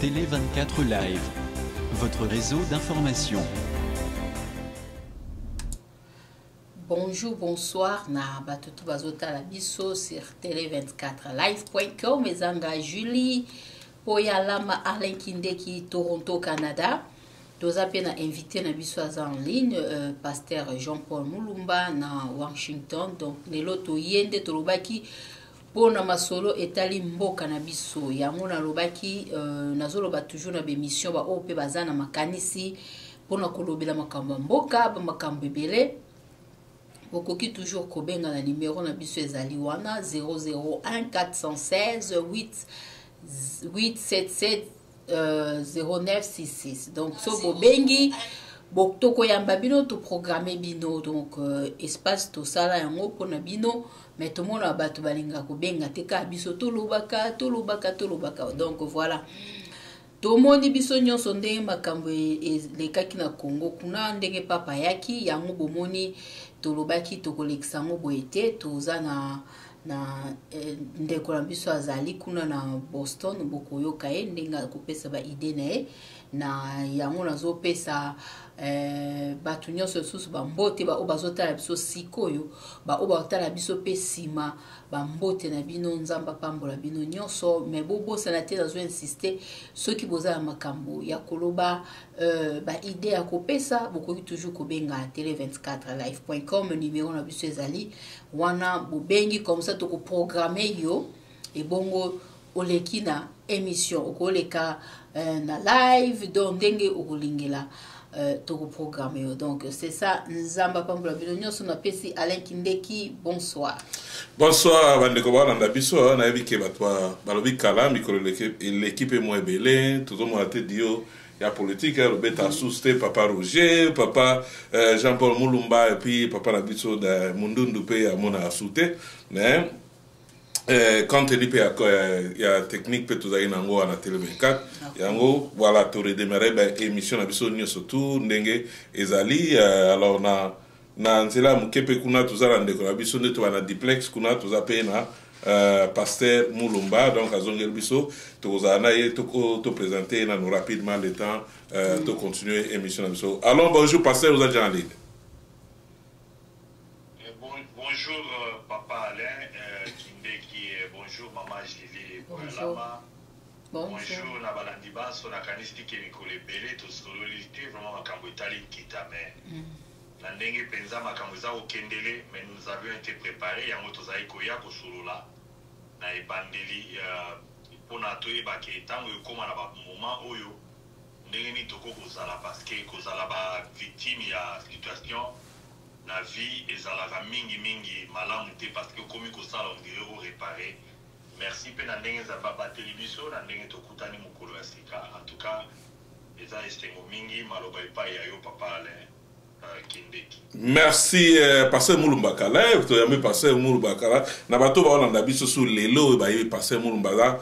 Télé 24 Live, votre réseau d'information. Bonjour, bonsoir, na batutu bazota la biso sur Télé 24 Live.com, Ezanga Julie, Poyalama Alain Kindeki, Toronto, Canada. Toza pe na invité na biso en ligne, pasteur Jean-Paul Mulumba na Washington. Donc, lelo to yende to lobaki pona masolo etali mboka na biso. Yango na lobaki, nazoloba toujours na bémission ba ope bazana makanisi pona kolobela makambo mboka, ba makambo ebele. Bokoki toujours kobenga na numéro na biso ezali wana 001 416 877 0966. Donc so bobengi boktoko yamba bino to programmer bino, donc espace to sala yango pona bino, mais tout monde bato balinga kobenga teka biso to lobaka. Donc voilà, tomoni biso nyonso ndenge makambo lekaki na Congo kuna ndenge papa yaki yango bomoni tolobaki tokolekisa ngo boete toza na ndeko na biso azali kuna na Boston, bokoyoka ye ndenge akopesa ba ide na ye na yango nazopesa batu nyonso susu bambote ba bazotala biso sikoyo ba bazotala biso pe sima bambote na bino, nzamba pambola bino nyonso, mais bobosana te nazo insister soki bozala makambo ya koloba ba ide ya kopesa bokoki toujours kobenga tele24live.com, numéro na biso ezali wana bobengi comme ça to ko programmer yo et bongo oleki na émission okoleka na live donc ndenge okolingela to ko programmer yo. Donc c'est ça, nzamba pambola bino nyonso na pesi Alain Kindeki. Bonsoir. Bonsoir bandeko bana biso na yebike batwa balobi kala mikolo l'équipe mo ebele tout mo ate dio ya politique le beta souste papa Roger, papa Jean-Paul Mulumba et puis papa na biso da Mundundu pe ya mona souté, mais quand il y a technique peut tout aller nango na télé 24 yango voilà to redémarrer ben émission na biso nyonso tout ndenge ezali alors na nzela mukepe kuna tozala ndeko na biso nde to na duplex kuna toza pe na pasteur Mulumba, donc azongel biso tozala na ye to présenter na nous rapidement le temps to continuer émission na biso. Alors bonjour pasteur, vous êtes en ligne. Bonjour papa Alain Kindeki, bonjour maman Julie Poyalama. Bonjour na balandi baso na kanisti ke mikolo ebele to sololité vraiment makambo etali kitame. Na ndenge penza makambo za okendele, mais nous avions été préparés yango tozali koya kosolola na ebandeli pona toyeba ke tango ekoma na ba moment oyo ndenge ni toko kozala parce que kozala ba victime ya situation na vie ezalaka mingi malamu te parce que komi kosala on dirait au réparer. Merci pe na ndenge za baba télévision na ndenge tokutani mokolo ya sika. En tout cas eza estengo mingi maloba epai ya yo papa Alain Kindeki. Merci pasteur Mulumba kala to yame pasteur Mulumba kala na bato ba olanda biso sur lelo ba yebi pasteur Mulumba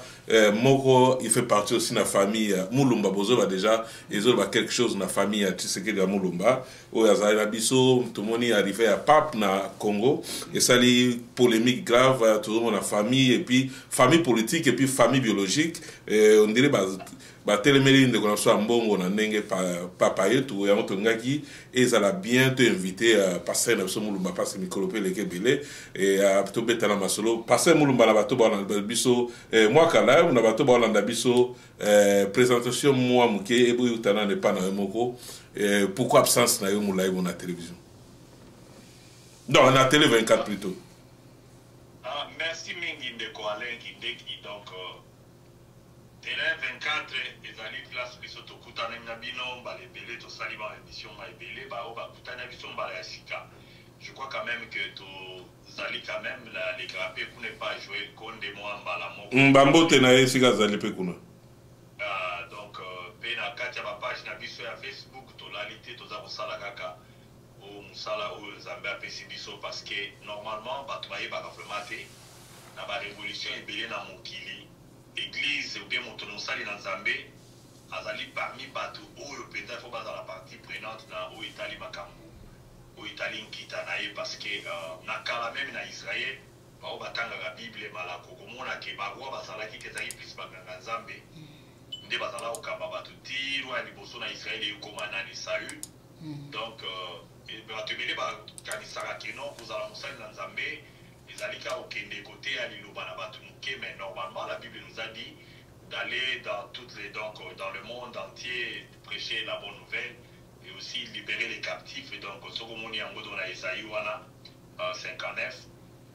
moko il fait partie aussi na famille Mulumba bozo ba déjà ezo ba quelque chose na famille Tshisekedi ya Mulumba o yazali na biso tomoni arrivé à pape na Congo et sali polémique grave tout le monde na famille et puis famille politique et puis famille biologique on dirait ba telemeli ndeko na so mbongo na ndenge papa yetu ya motongaki ezala bien te invité passer na so Mulumba parce mikolo pe lekebele et to betala masolo passer Mulumba na bato ba na biso moi kala na bato ba na biso présentation moi muke ebo yutana ne pas na moko pourquoi absence na yo mulai na télévision non na télé 24 plutôt. Merci mingi ndeko Alain Kindeki. Donc Télé 24 ezali place biso tokutana na bino balebele to sali ba émission ma ebele ba o ba kutana biso mbala ya sika. Je crois quand même que to zali quand même les grappés pour ne pas jouer konde moi mbala moko mbambote na esika zali pe kuna. Donc pe na kati ya ba page na biso ya Facebook to lalité to za kosala kaka o musala o Nzambe apesi biso parce que normalement ba to ba vraiment te na ba révolution ebele na mokili église ou bien motono sali na Nzambe azali parmi bato oyo penza fo baza la partie prenante na o Italie makambo o Italie nkita na ye parce que na kala même na Israël ba batanga la Bible malako komona ke ba roi bazalaki kezaki plus baganga Nzambe nde bazala okamba bato ti lwa ya liboso na Israel ekoma nani Saül. Donc bato ebele bakanisaka ke non kozala mosali na Nzambe ezali kaka okende kote ya liloba na bato moke, mais normalement la Bible nous a dit d'aller dans toutes les dans le monde entier prêcher la bonne nouvelle et aussi libérer les captifs. Et donc sokomoni yango dans la Isaïe wana 59.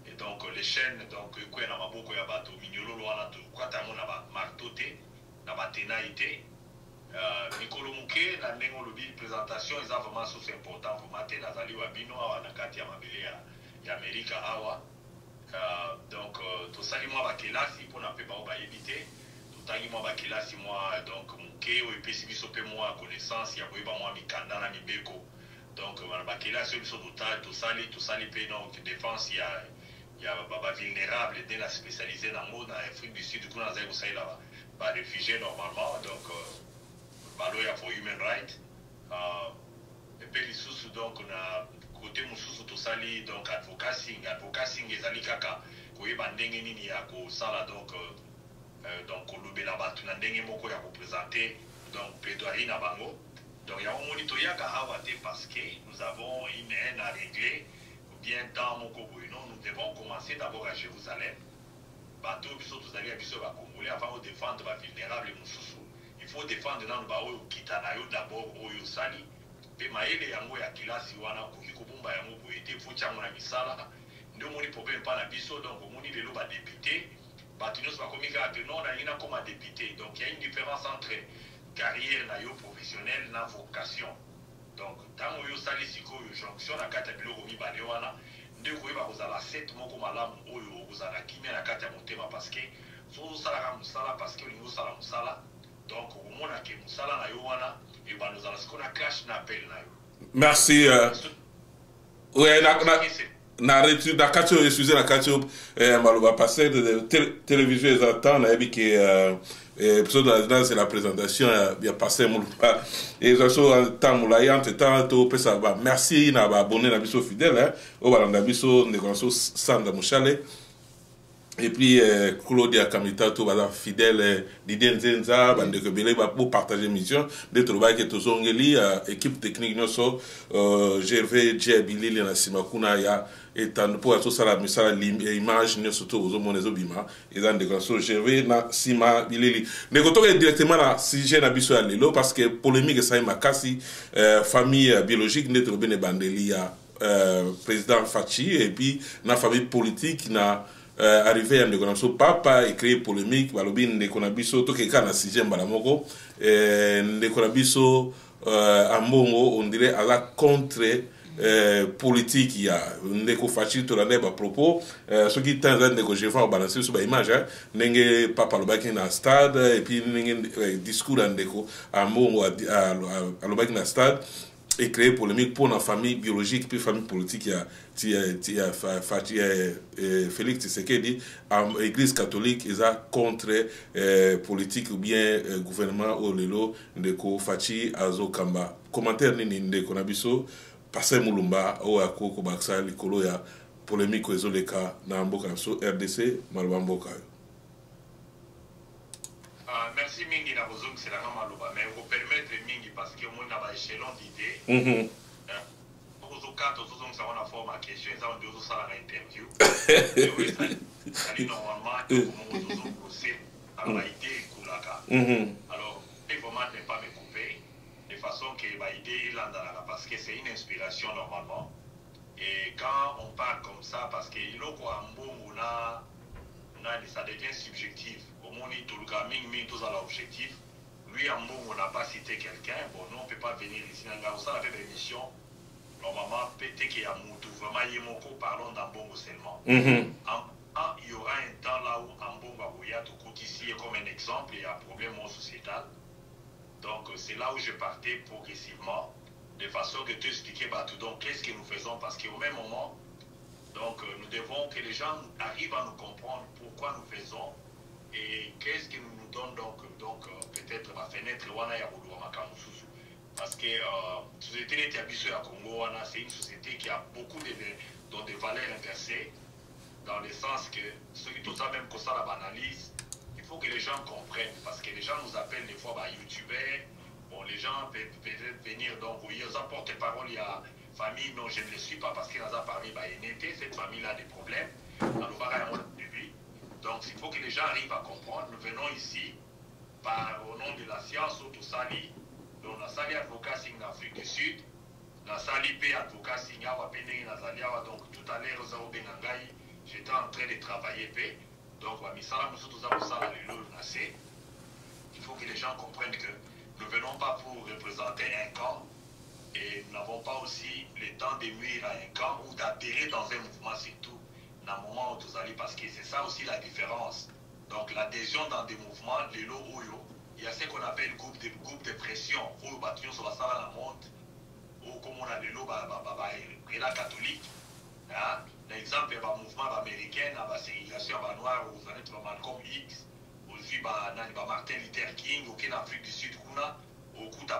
Et donc les chaînes donc quoi na maboko ya bato minyololo wana to kwata mo na ba marteau te na ba tenaité mikolo muke na ndenge lobi présentation eza vraiment source important pour mater nazali wa bino awa na kati ya mabele ya Amerika awa. Donc to sali mo ba kelasi pona pe ba éviter tangi mo ba kelasi mo donc muke o epesi biso pe mo connaissance ya boyeba mo mikanda na mibeko. Donc ba kelasi biso to sali pe donc défense ya ba vulnérable de la spécialisée dans mode en Afrique du Sud kuna za ko sai là ba réfugié normalement. Donc lawyer for human rights et puis lisusu donc na côté mususu to sali donc advocacy ezali kaka koyeba ndenge nini ya kosala donc kolobela bato na ndenge moko ya koprésenter donc plaidoirie na bango. Donc ya omoni toyaka awa te parce que nous avons une haine à régler ou bien dans moko boye. Non, nous devons commencer d'abord à Jérusalem. Bato biso tozali ya biso ba Congolais avant de défendre ba vulnérable mususu. Il faut défendre dans le baoyo kitana yo d'abord oyo sali pe maele yango ya kilasi wana koki kobomba yango boye te faut chango na misala ndio moni problème pa na biso. Donc omoni lelo ba député bato nyonso bakomi kaka ke non nalingi nakoma député. Donc il y a une différence entre carrière na yo professionnelle na vocation. Donc ntango oyo osali sikoyo jonction na kati ya biloko mibale wana nde koyeba kozala set moko malamu oyo kozala kimia na kati ya motema parce que so osalaka mosala parce que olingi osala mosala donc okomona ke mosala na yo wana ebanda ozala siko na clash na appel na yo. Merci. Na kati oyo excuse na kati oyo maloba passé de télévision ezatan nayebi ke épisode là c'est la présentation ya passé mulupa et ça temps mulai entre temps to pesa ba merci na ba abonné na biso fidèle o balanda biso ndeko so Sanda Mushale et puis Claudia Kamita to bala fidèle Didier Nzenza bande que belé ba pour partager mission de trouver que to zongeli équipe technique noso Gervais Djebilili na Simakuna ya etant pour tout ça la misala image ne surtout aux monezo bima et dans des grands Gervais na Sima Bilili ne ko to directement na sujet na biso ya lelo parce que polémique ça makasi famille biologique ne trobe ne bandeli ya président Fachi et puis na famille politique na arrivé à Ndekonabiso papa et créé polémique balobi Ndekonabiso to keka na sujet mbala moko Ndekonabiso ambongo on dirait à la contre politique il y a ndeko Fachi to la ba propos ce qui tend à ndeko Jefa balancer sur ba image ndenge papa lobaki na stade et puis ndenge discours ndeko ambongo à lobaki na stade et créer polémique pour la famille biologique puis famille politique il y a Félix Tshisekedi l'église catholique ils a contre politique ou bien gouvernement au lelo ndeko Fachi azokamba commentaire nini ndeko nabiso Passer Mulumba au akoko baksa likolo ya polémique ezoleka na mboka so RDC maloba mboka. Merci mingi na bozong c'est la maloba mais vous permettre mingi parce que on a ba échelon d'idées. Ozokato zozong ça on a forme à question ça on doit ça la interview. Normalement comment ozo procès à la idée kulaka. Alors il faut ne pas me couper de façon que ba idée landala parce que c'est une inspiration normalement et quand on parle comme ça parce que il a quoi mbongo na ça devient subjectif. Au moins tout le gaming mais tous à l'objectif. Lui en mbongo n'a pas cité quelqu'un. Bon non on peut pas venir ici dans ça la fait émission. Normalement peut-être qu'il y a Moutou vraiment yemoko parlons d'ambongo seulement. Il y aura un temps là où ambongo aboya tout côté ici comme un exemple il y a un problème sociétal. Donc c'est là où je partais progressivement, de façon que tu expliquais tout. Donc qu'est-ce que nous faisons parce qu'au même moment, donc nous devons que les gens arrivent à nous comprendre pourquoi nous faisons et qu'est-ce qui nous donne donc peut-être ma fenêtre parce que la société de Congo c'est une société qui a beaucoup de valeurs inversées dans le sens que ceux qui tout ça même comme ça la banalise. faut que les gens comprennent, parce que les gens nous appellent des fois youtubeurs. Bon, les gens peuvent peut-être venir, donc oui, ils apportent parole, il y a famille, non, je ne le suis pas parce qu'ils ont parmi cette famille-là a des problèmes. Dans le barrage, donc il faut que les gens arrivent à comprendre. Nous venons ici, au nom de la science, tout ça, donc on a sali avocat en Afrique du Sud, on a sali paix avocat Singawa, donc tout à l'heure, j'étais en train de travailler paix. Donc, il faut que les gens comprennent que nous ne venons pas pour représenter un camp et nous n'avons pas aussi le temps de nuire à un camp ou d'adhérer dans un mouvement surtout dans le moment où vous allez, parce que c'est ça aussi la différence. Donc, l'adhésion dans des mouvements, il y a ce qu'on appelle groupe de pression, où le bâtiment sur la salle à la monte, ou comme on a la catholique. L'exemple, il y a un mouvement américain, la ségrégation noire, vous allez trouver Malcolm X, aussi Martin Luther King, en Afrique du Sud, au coup, il y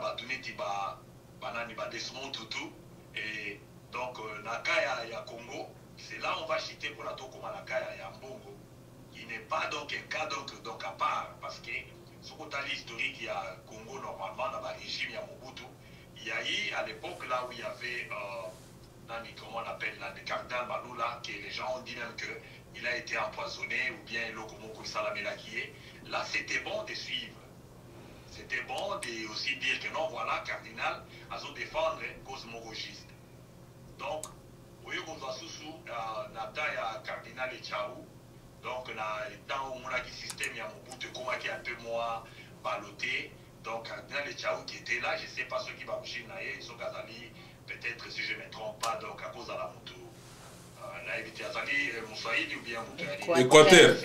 a Desmond Tutu. Et donc, il y a Congo, c'est là où on va chiter pour la tour comme il y a Mbongo. Il n'est pas donc un cas donc à part, parce que ce qu'on a l'historique, il y a Congo normalement, dans le régime, il y a Mobutu. Il y a eu à l'époque là où il y avait. Comment on appelle là, le cardinal Maloula, que les gens ont dit même qu'il a été empoisonné ou bien l'Okomoko Salamelakiyé. Là, c'était bon de suivre. C'était bon de aussi dire que non, voilà, cardinal, à se défendre cosmologiste. Donc, oui, on va sous Nata et cardinal et Tchaou. Donc, dans le système, il y a Mobutu qui est un peu moins ballotté. Donc, cardinal et Tchaou qui était là, je ne sais pas ceux qui vont bouger, ils sont Gazali. Peut-être si je ne me trompe pas, donc à cause de la moto. Là, il y a Moussaïd ou bien Équateur.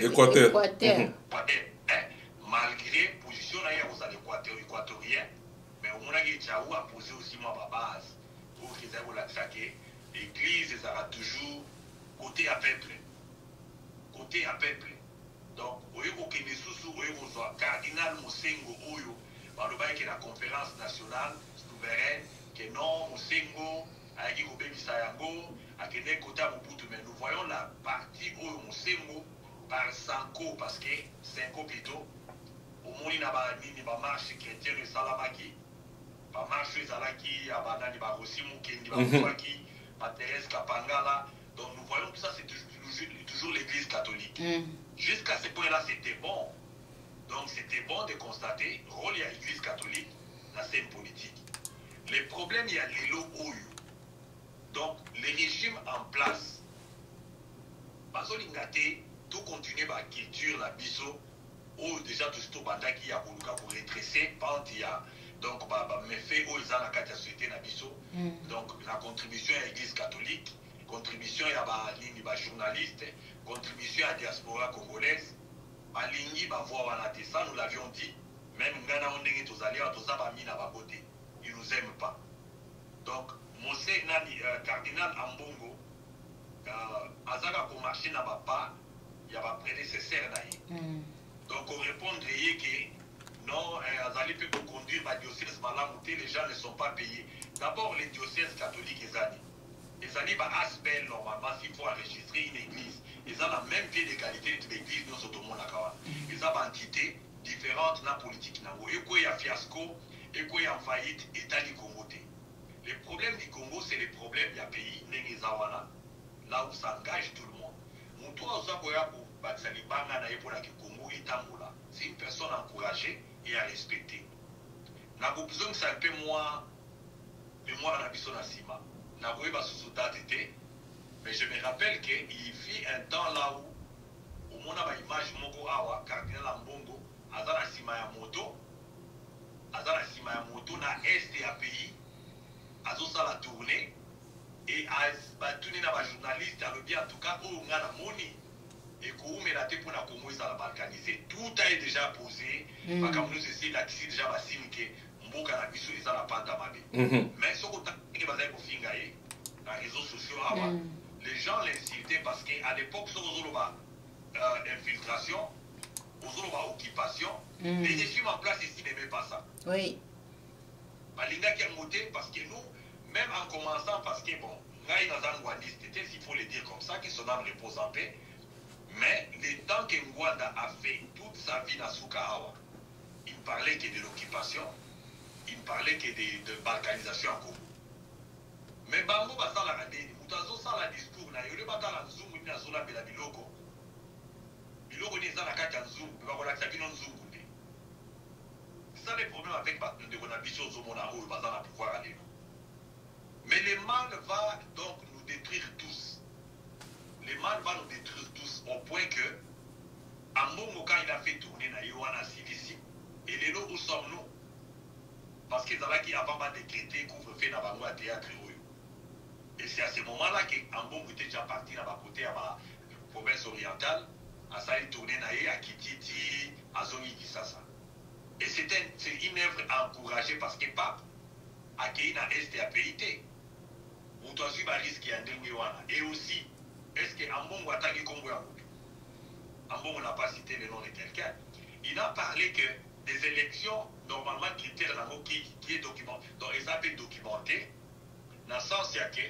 Malgré la position, il y a l'Équateur équatorien, mais on a posé aussi ma base pour qu'ils aient l'église sera toujours côté à peuple. Côté à peuple. Donc, au lieu que nous cardinal Mosengo Oyo, qui est la conférence nationale souveraine, que non, Mosengo, avec Obébisa Yango, avec les côtés à Mobutu, mais nous voyons la partie où Mosengo par Sanko, parce que Sanko plutôt, au moins il y a une marche chrétienne de Salamaki, une marche de Zalaki, Abanani Barosimu, Kendi Barouaki, Thérèse Kapangala. Donc nous voyons que ça, c'est toujours l'église catholique. Jusqu'à ce point-là, c'était bon. Donc c'était bon de constater, rôle de l'église catholique, la scène politique. Les problèmes, il y a les lots Oyo. Donc, les régimes en place, tout continue la culture, la biso, ou déjà tout ce banda qui a pour redresser, donc, mes faits, où ils ont la société, la biso. Donc, la contribution à l'église catholique, contribution à les journalistes, contribution à la diaspora congolaise, à l'ingni, ça, nous l'avions dit, même Ghana, on est tous alliés, tous amis, à côté. Ils ne nous aiment pas. Donc, Monseigneur cardinal Ambongo, Azaka pour marcher n'a pas, il y a pas prédécesseur. Donc, on répondrait que non, Azali peut conduire ma diocèse malamouté, les gens ne sont pas payés. D'abord, les diocèses catholiques, les années aspect normalement, s'il faut enregistrer une église, ils ont la même pied d'égalité de l'église, nous sommes au monde. Ils ont une entité différente dans la politique. Et quoi, il y a fiasco. Et quoi, il y a faillite, État du Congo. Le problème du Congo, c'est le problème du pays, là où ça engage tout le monde. C'est une personne encouragée et à respecter. N'a pas besoin que c'est un peu moins mémoire à la personne à Sima. N'a pas besoin de mais je me rappelle qu'il fit un temps là où, au monde a une image moko awa, cardinal Ambongo, azana Sima ya moto. Azana Sima ya moto na est ya pays, azosa la tournée et tourner na ba journaliste a bien en tout cas où on a la money et qu'on met la tête pour la Congo ça la balkaniser. Tout a été déjà posé, parce que nous essayons d'activer déjà la signe que mboka na biso ça la panda mabe. Mais ce qu'on a que bazai ko fingaye na réseaux sociaux les gens l'insultaient parce que à l'époque sur Zoloba infiltration, Zoloba occupation. Les régimes en place ici n'aimaient pas ça. Oui. Balinga qui a monté parce que nous, même en commençant, parce que bon, Ngaï dans un Rwandiste, s'il faut le dire comme ça, que son âme repose en paix, Mais le temps que Ngwanda a fait toute sa vie dans Soukahawa, il ne parlait que de l'occupation, il ne parlait que de balkanisation en Congo. Mais Bango Basala Radeni, Moutazo Sala discours, na yole Batala Nzungu, ni Azola Bela Biloko. Biloko ni Zana Kaka Nzungu, Bakola Ksakino Nzungu. C'est ça le problème avec de Bonabisio Zomona ou Bazana pouvoir aller. Mais le mal va donc nous détruire tous. Le mal va nous détruire tous au point que, à Mbongo, quand il a fait tourner na Yohana Sidisi, et les lots où sommes-nous? Parce que Zala qui a pas décrété couvre-feu dans Bango à théâtre. Et c'est à ce moment-là qu'Ambongo était déjà parti dans la côté à la province orientale, à ça il tournait à Kititi, à Zongi Kisasa. Et c'est une œuvre encouragée parce que Pape a accueilli dans l'Est et à PIT. Ou toi, tu vas risquer un dengue. Et aussi, est-ce que Ambongo a attaqué Congo? Ambongo n'a pas cité le nom de quelqu'un. Il a parlé que des élections, normalement, critères qui est documenté, donc ils appellent documenté, dans le sens qu'il y a que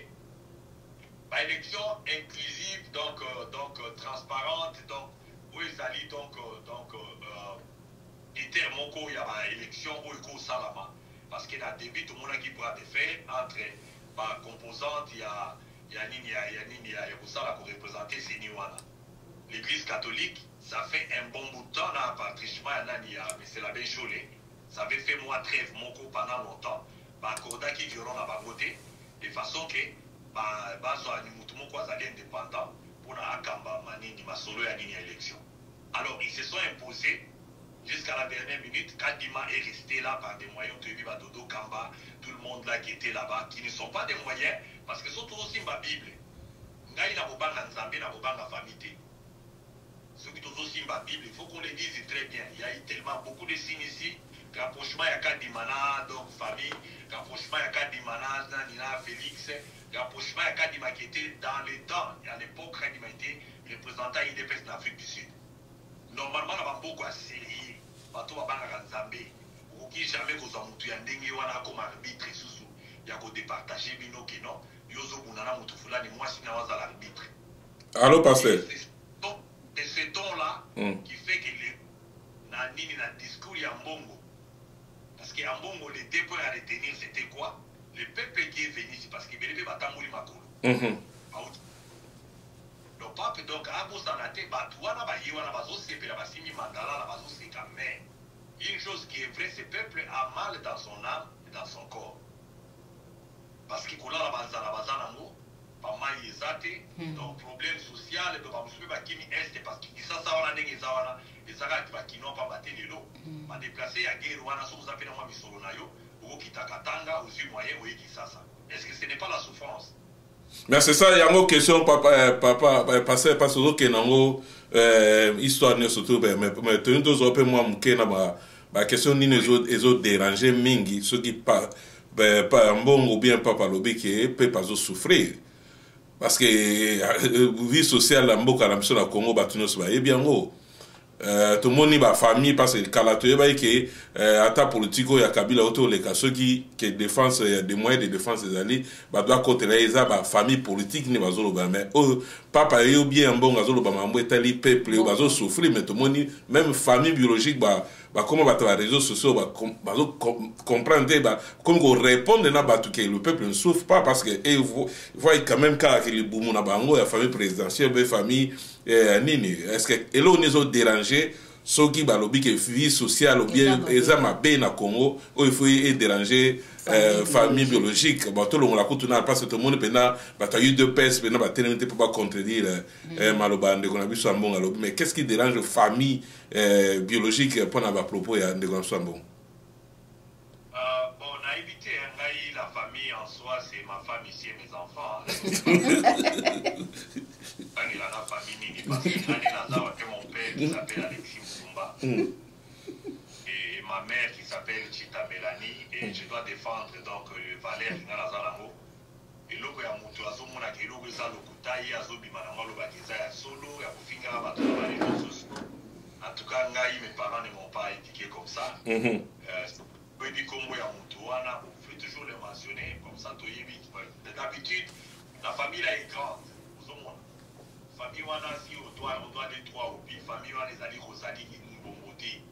élection inclusive, donc transparente, donc où ils allaient déterminer il y a une élection où il y a Salama. Parce qu'il y a un début, tout le monde qui pourra faire entre les composantes, il y a pour représenter ces Niwana. L'église catholique, ça fait un bon bout de temps, là, pratiquement, mais c'est la même chose. Ça avait fait moi trêve, mon coup pendant longtemps, accorda qui violent la beauté, de façon que indépendant pour élection. Alors ils se sont imposés jusqu'à la dernière minute. Kadima est resté là par des moyens de Dodo Kamba, tout le monde là qui était là-bas, qui ne sont pas des moyens parce que sont aussi ma Bible. Ngai na bobanga nzambe na bobanga famille. Ceux qui sont aussi ma Bible, il faut qu'on les dise très bien. Il y a eu tellement beaucoup de signes ici. Rapprochement ya Kadimana, donc famille, rapprochement ya Kadimana, Nina Félix, rapprochement ya Kadima qui était dans les temps, à l'époque, Kadima était représentant IDPS en Afrique du Sud. Normalement, on a beaucoup à série, bateau à Banga Nzambe, ou qui jamais vous en moutu yandenge wana comme arbitre sous il y a qu'au départager bino que non, yozo bunana mutufula ni moi sina waza l'arbitre. Allô, pasteur. Et ce don-là qui fait que le discours ya Mbongo. Parce qu'à Mbongo, les deux points à retenir, c'était quoi? Le peuple qui est venu ici, parce qu'il venait de Batamouli Makolo. Le pape, donc, à Bosanate, Batouana, Bayiwana, Bazo, Sepela, Basimi, Mandala, Bazo, Seka. Mais une chose qui est vraie, ce peuple a mal dans son âme et dans son corps. Parce qu'il y a la Bazana, pas mal Yezate, donc problème social, donc, Bakimi Est, parce qu'il ça, ça, on a des Zawana. Les Arabes qui n'ont pas battu les lots, m'a déplacé à Guérouana, si vous appelez moi Misolonayo, ou Kitakatanga, aux yeux moyens, ou Ekisasa. Est-ce que ce n'est pas la souffrance? Mais c'est ça, il y a une question, papa, passer parce que nango histoire ne surtout, mais tu nous as moi mouké na question ni les autres déranger mingi, ceux qui pas bon ou bien pas lobby qui peut pas souffrir. Parce que vie sociale, la mboka la mission na Congo, batunos ba, bien gros. Tout le monde est ma famille parce que que attaque politique il y a Kabila autour les cas ceux qui défense des moyens de défense des alliés doit contrôler ça ma famille politique ni bazolo ba mais papa yo bien bon bazolo ba mambo etali peuple bazo souffrir mais tout le monde même famille biologique comment va les réseaux sociaux comprendre comme on répond na batu que le peuple ne souffre pas parce que il voit quand même que les boumou na bango la famille présidentielle la famille nini est-ce que et là on est dérangé ceux qui balobi que vie sociale ou bien ezama be na Congo où il faut déranger famille biologique tout le monde la coûte parce que tout le monde pendant bataille de peste pendant bataille ne peut pas contredire maloba de qu'on biso ambonga lobi mais qu'est-ce qui dérange famille biologique pour na propos ya de Gonçambon? Bon, on a évité la famille en soi, c'est ma femme ici et mes enfants. Il a la famille, parce que mon père qui s'appelle Alexis Moussumba et ma mère qui s'appelle Chita Mélanie et je dois défendre donc Valère Nazaramo et l'autre ya mutu azomona ke l'autre ça lokutai azobima na ngalo bakiza ya solo ya kufinga bato na réseaux sociaux. En tout cas ngai mes parents ne m'ont pas éduqué comme ça. Petit combo ya mutu wana on fait toujours le mentionner comme ça to yebi. D'habitude la famille là est grande. famille wana si on doit aller 3 ou puis famille wana les alliés Rosali qui nous vont voter.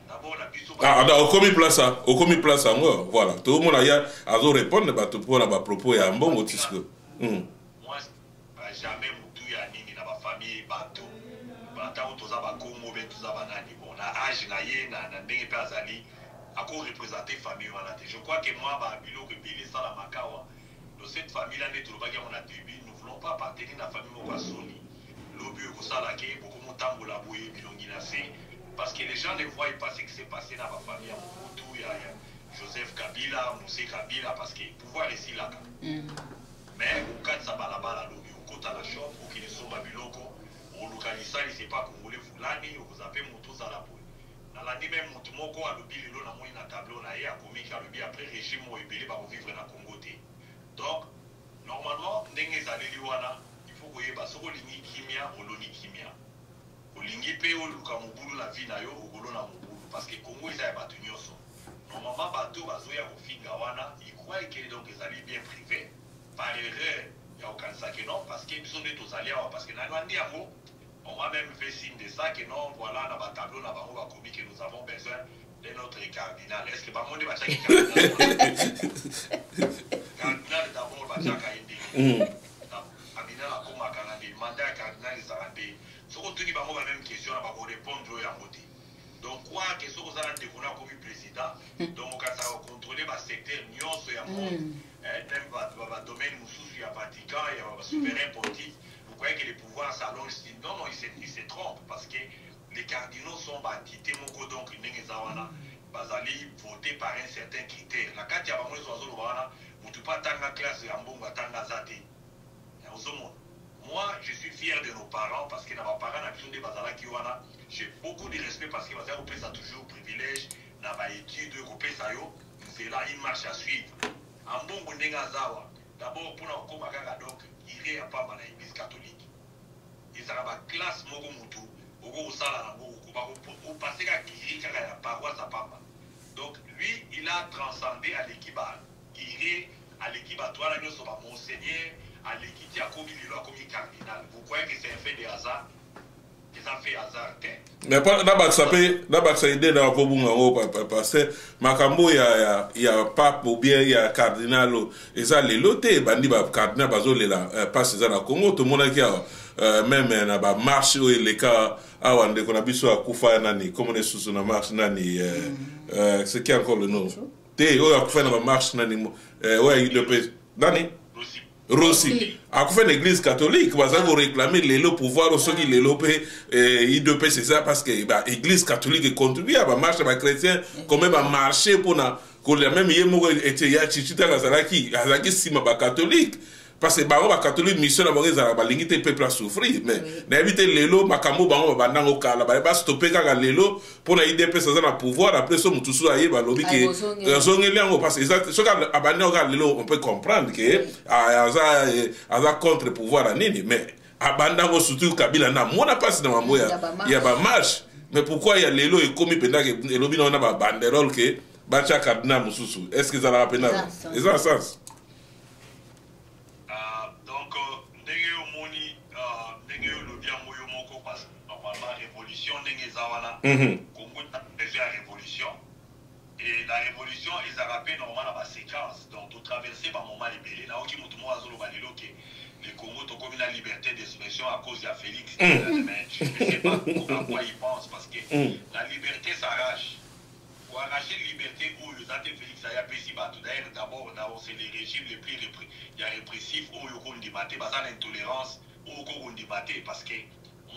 D'abord la biso au commis place ngo voilà tout le monde a azo répondre ba to pour la propos ya mbongo tisco. Moi jamais mutu ya nini na ba famille bato. Bata otoza ba Congo be toza banani bon na âge na ye na ndenge pe azali ako représenter famille wana. Je crois que moi ba biloko belé ça la makawa. Dans cette famille là ne tolobaki on a début nous voulons pas appartenir na famille moko soni. Lobi ko sala ke beaucoup motambola boye bilongi na se parce que les gens ne voient pas ce qui s'est passé dans ma famille à Mobutu, il y a Joseph Kabila, Moussé Kabila parce que pouvoir ici là. Mais au cas de ça balabala lobi au côté la chambre ou qui ne sont pas biloko au localisa il sait pas congolais fulani ou vous appelez moto za la boye. Dans l'année même moto moko a lobi lelo na moi na tableau na ya komi ka lobi après régime mo ebele ba vivre na Congo té. Donc normalement ndenge za leli wana koyeba soko lingi kimia oloni kimia olingi pe oluka mobulu na vie na yo okolona mobulu parce que Congo eza ya bato nyonso normalement bato bazoya kofinga wana il croit que donc ezali bien privé par erreur ya okanisa que non parce que biso nde tozali awa parce que na lwandi yango on m'a même fait signe de ça que non voilà na batableau na bango bakomi que nous avons besoin de notre cardinal est-ce que bango nde batiaki cardinal d'abord batiaka ende mandat cardinal Zarandé. Ce qu'on te dit, bah, la même question, on va répondre à côté. Donc, quoi que ce qu'on a découvert comme président, donc, on va contrôler le secteur, nuance et monde, même le domaine où il y a Vatican, il y a le souverain pontife. Vous croyez que les pouvoirs s'allongent? Non, non, ils se trompent parce que les cardinaux sont bâtis, donc, ils bazali voté par un certain critère. La carte, il y a vraiment les oiseaux, vous ne pouvez pas attendre la classe, il y a un bon attendre la zate. Moi, je suis fier de nos parents parce que dans mes parents, j'ai beaucoup de respect parce que ça a toujours privilège, dans ma étude, c'est là une marche à suivre. En bon d'abord, pour nous, donc, il n'y a pas mal l'église catholique. Et ça va classe Mogomutu, au Sala, au passé à la paroisse à Papa. Donc, lui, il a transcendé à l'équipe à l'équipe à toi, nous sommes Monseigneur. À l'équité à commis cardinal. Vous croyez que c'est un fait de hasard? Des affaires hasard? Mais pas d'abord ça aide dans le parce que Makambo il y a pape ou bien il y a cardinal et ça les lotés bandi cardinal bazole là passe ça na Congo tout le monde qui a même na ba marche ou les cas awande qu'on a biso akufa nani comme les sous na marche nani c'est qui encore le nom té o akufa na ba marche nani ouais il le peut nani Rossi. A fait l'église catholique, parce qu'on réclamer le pouvoir, ceux qui le lopé, il doit c'est ça, parce que l'église catholique contribue à marcher, à chrétien, comme même à marcher pour que les mêmes yémo étaient chichita la zalaki, azaki sima ba catholique. Parce que bango ba catholique mission na bango za ba lingité peuple a souffrir mais na éviter lelo makambo bango ba nango kala ba stopper kaka lelo pour na IDP ça na pouvoir après so mutusu aye ba lobi que zongeli yango parce que ça so ka abane ka lelo on peut comprendre que aza contre pouvoir à nini mais abanda ngo surtout Kabila na mona passe na mambo ya ba marche mais pourquoi il y a lelo et comme penda que lobi na ba banderole que ba cha cardinal mususu est-ce que ça la peine ça sens Congo a besoin de révolution et la révolution ils a rappelé normalement la séquence donc tout traverser par moment libéré là où qui monte moi azolo balilo que le Congo to comme la liberté d'expression à cause de Félix mais je ne sais pas à quoi il pense parce que la liberté s'arrache pour arracher la liberté où le date Félix a pris d'ailleurs d'abord c'est les régimes les plus répressifs où il y a des matés basant l'intolérance où il y a des matés parce que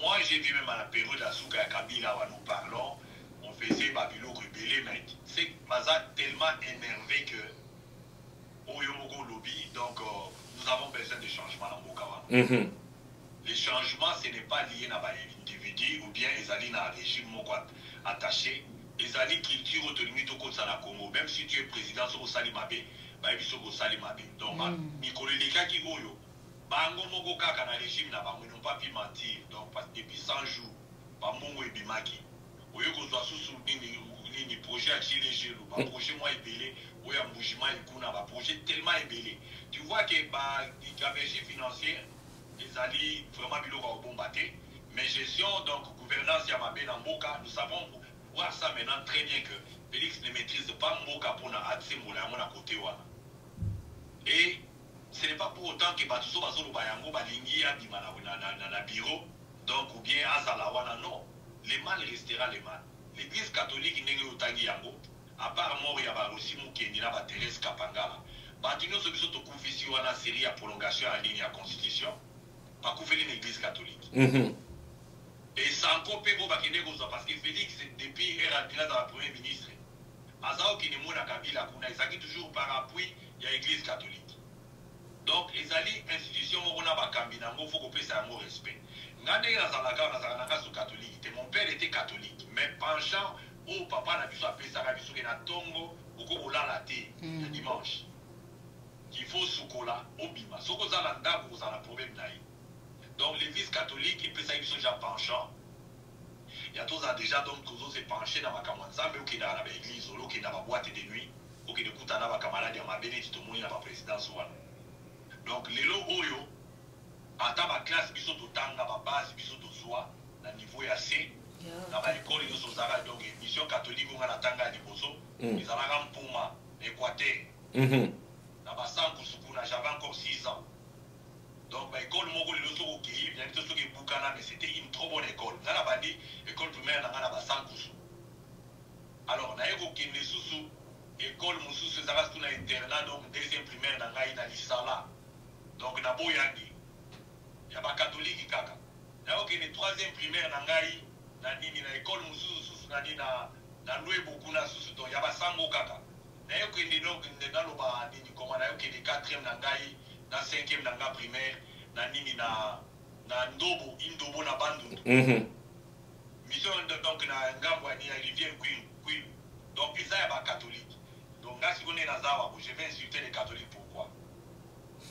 moi, j'ai vu même à la période de Souka et Kabila où nous parlons, on faisait Babylone rebellé, mais c'est tellement énervé que Oyomoko lobby, donc nous avons besoin de changements dans Mokawa. Les changements, ce n'est pas lié à l'individu ou bien ils allaient dans un régime attaché. Ils allaient culture autonomie au côté de la Congo. Même si tu es président sur Salimabé, ils sont au Salimabé. Donc, Nicolas Leka qui goyo. Bango moko kaka na régime na bango n'ont pas pu mentir donc depuis 100 jours bamongo ebimaki oyo kozwa susu ni projet à Chile gelo ba projet moi ebelé oyo mbujima ikuna ba projet tellement ebelé tu vois que ba gabegie financier ils allaient vraiment biloko bombarder. Mais gestion, donc gouvernance Yamabé Namboka, nous savons voir ça maintenant très bien que Félix ne maîtrise pas Mboka pour accès à côté. Et ce n'est pas pour autant que Batuso Bazolo Bayango Balingi a na bureau, donc ou bien Azalawana, non. Le mal restera le mal. L'église catholique n'est pas Yango, à part mort Yabarosi Moukendina Bateres Kapangala. Batino Sobiso to confession na série à prolongation en ligne à constitution, pas couvrir l'église catholique. Et sans copie pour parce que Félix, depuis Eradina dans la première ministre, Azao qui n'est pas Kabila, il toujours par appui, il y a l'église catholique. Donc, les alliés institutions, on a Bakambina, il faut qu'on puisse avoir respect. Mon père était catholique, mais penchant au papa n'a pu s'appeler Sarah Bissou et Natongo, au Kokola la thé, le dimanche. Il faut Soukola, au Bima. Sokozalanda, vous avez un problème d'ailleurs. Donc l'église catholique, il peut ça, ils sont déjà penchants. Il y a tous déjà donc tous se pencher dans ma camanza, mais qui dans l'église, ou qui dans ma boîte de nuit, ou qui écoute dans ma camarade, ma bénédicte, tout le monde dans ma présidence. Donc les lots oyo, en tant que classe, ils sont tout le temps dans ma base, ils sont tout soi, dans le niveau AC, dans ma école, ils sont donc mission catholique, on a tanga à Liboso, ils ont un Puma, Équateur, dans ma sang, j'avais encore 6 ans. Donc, l'école Mogo, il y a des choses qui mais c'était une trop bonne école. Dans la bande, l'école primaire, on a 100 coups. Alors, on a évoqué les sous école Moussous, ça reste un internat, donc deuxième primaire, on a l'Isala. Donc, on a Boyangi. Il y a pas catholique, kaka. On a évoqué les troisième primaire, on a l'école Moussous, on a loué beaucoup de sous, donc il y a pas 100 kaka. On a évoqué donc, on a évoqué les quatrième, na 5e nanga primaire na nini na ndobo indobo na bandu mission donc na ngambo ya rivière Queen donc ils sont catholiques donc là si on est dans zawa je vais insulter les catholiques pourquoi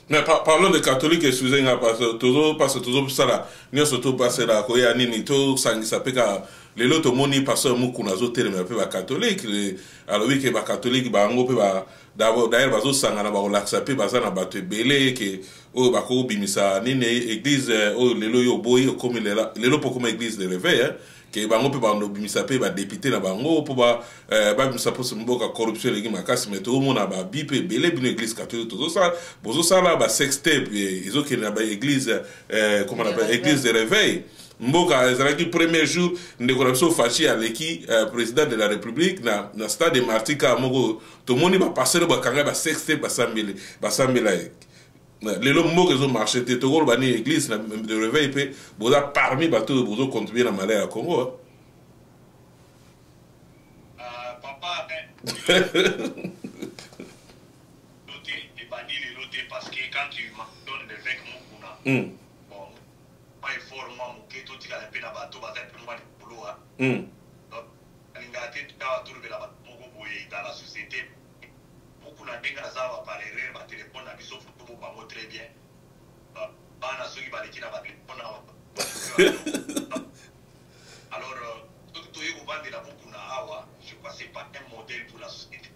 mais parlons des catholiques excusez-moi parce que toujours ça là ni surtout passer là ko ya nini to sangisa peka lelo to moni pasteur mukuna zo terme pe ba catholique alors oui que ba catholique ba ngo pe ba d'abord d'ailleurs bazo sangana ba relaxa pe bazana bato belé que o ba ko bimisa nini église o lelo yo boy comme lelo pour comme église de réveil que bango pe ba no bimisa pe ba député na bango pour ba bimisa pour se mboka corruption legi makasi mais tout monde ba bi pe belé bin église catholique tout ça bozo ça là ba sextape ils ont que na ba église comment on appelle église de réveil Mboka ezalaki premier jour ndeko na biso fachi aleki président de la république na stade de Martika moko tomoni ba passer ba kanga ba sexte basambela lelo moko ezo marché te tokolo bani église na de réveil pe boza parmi bato bozo contribuer na malheur à Congo papa noté et bani le noté parce que quand tu me donnes l'évêque Mokuna dans la société, beaucoup de gens par erreur, par téléphone, très bien. Alors, je crois que ce n'est pas un modèle pour la société.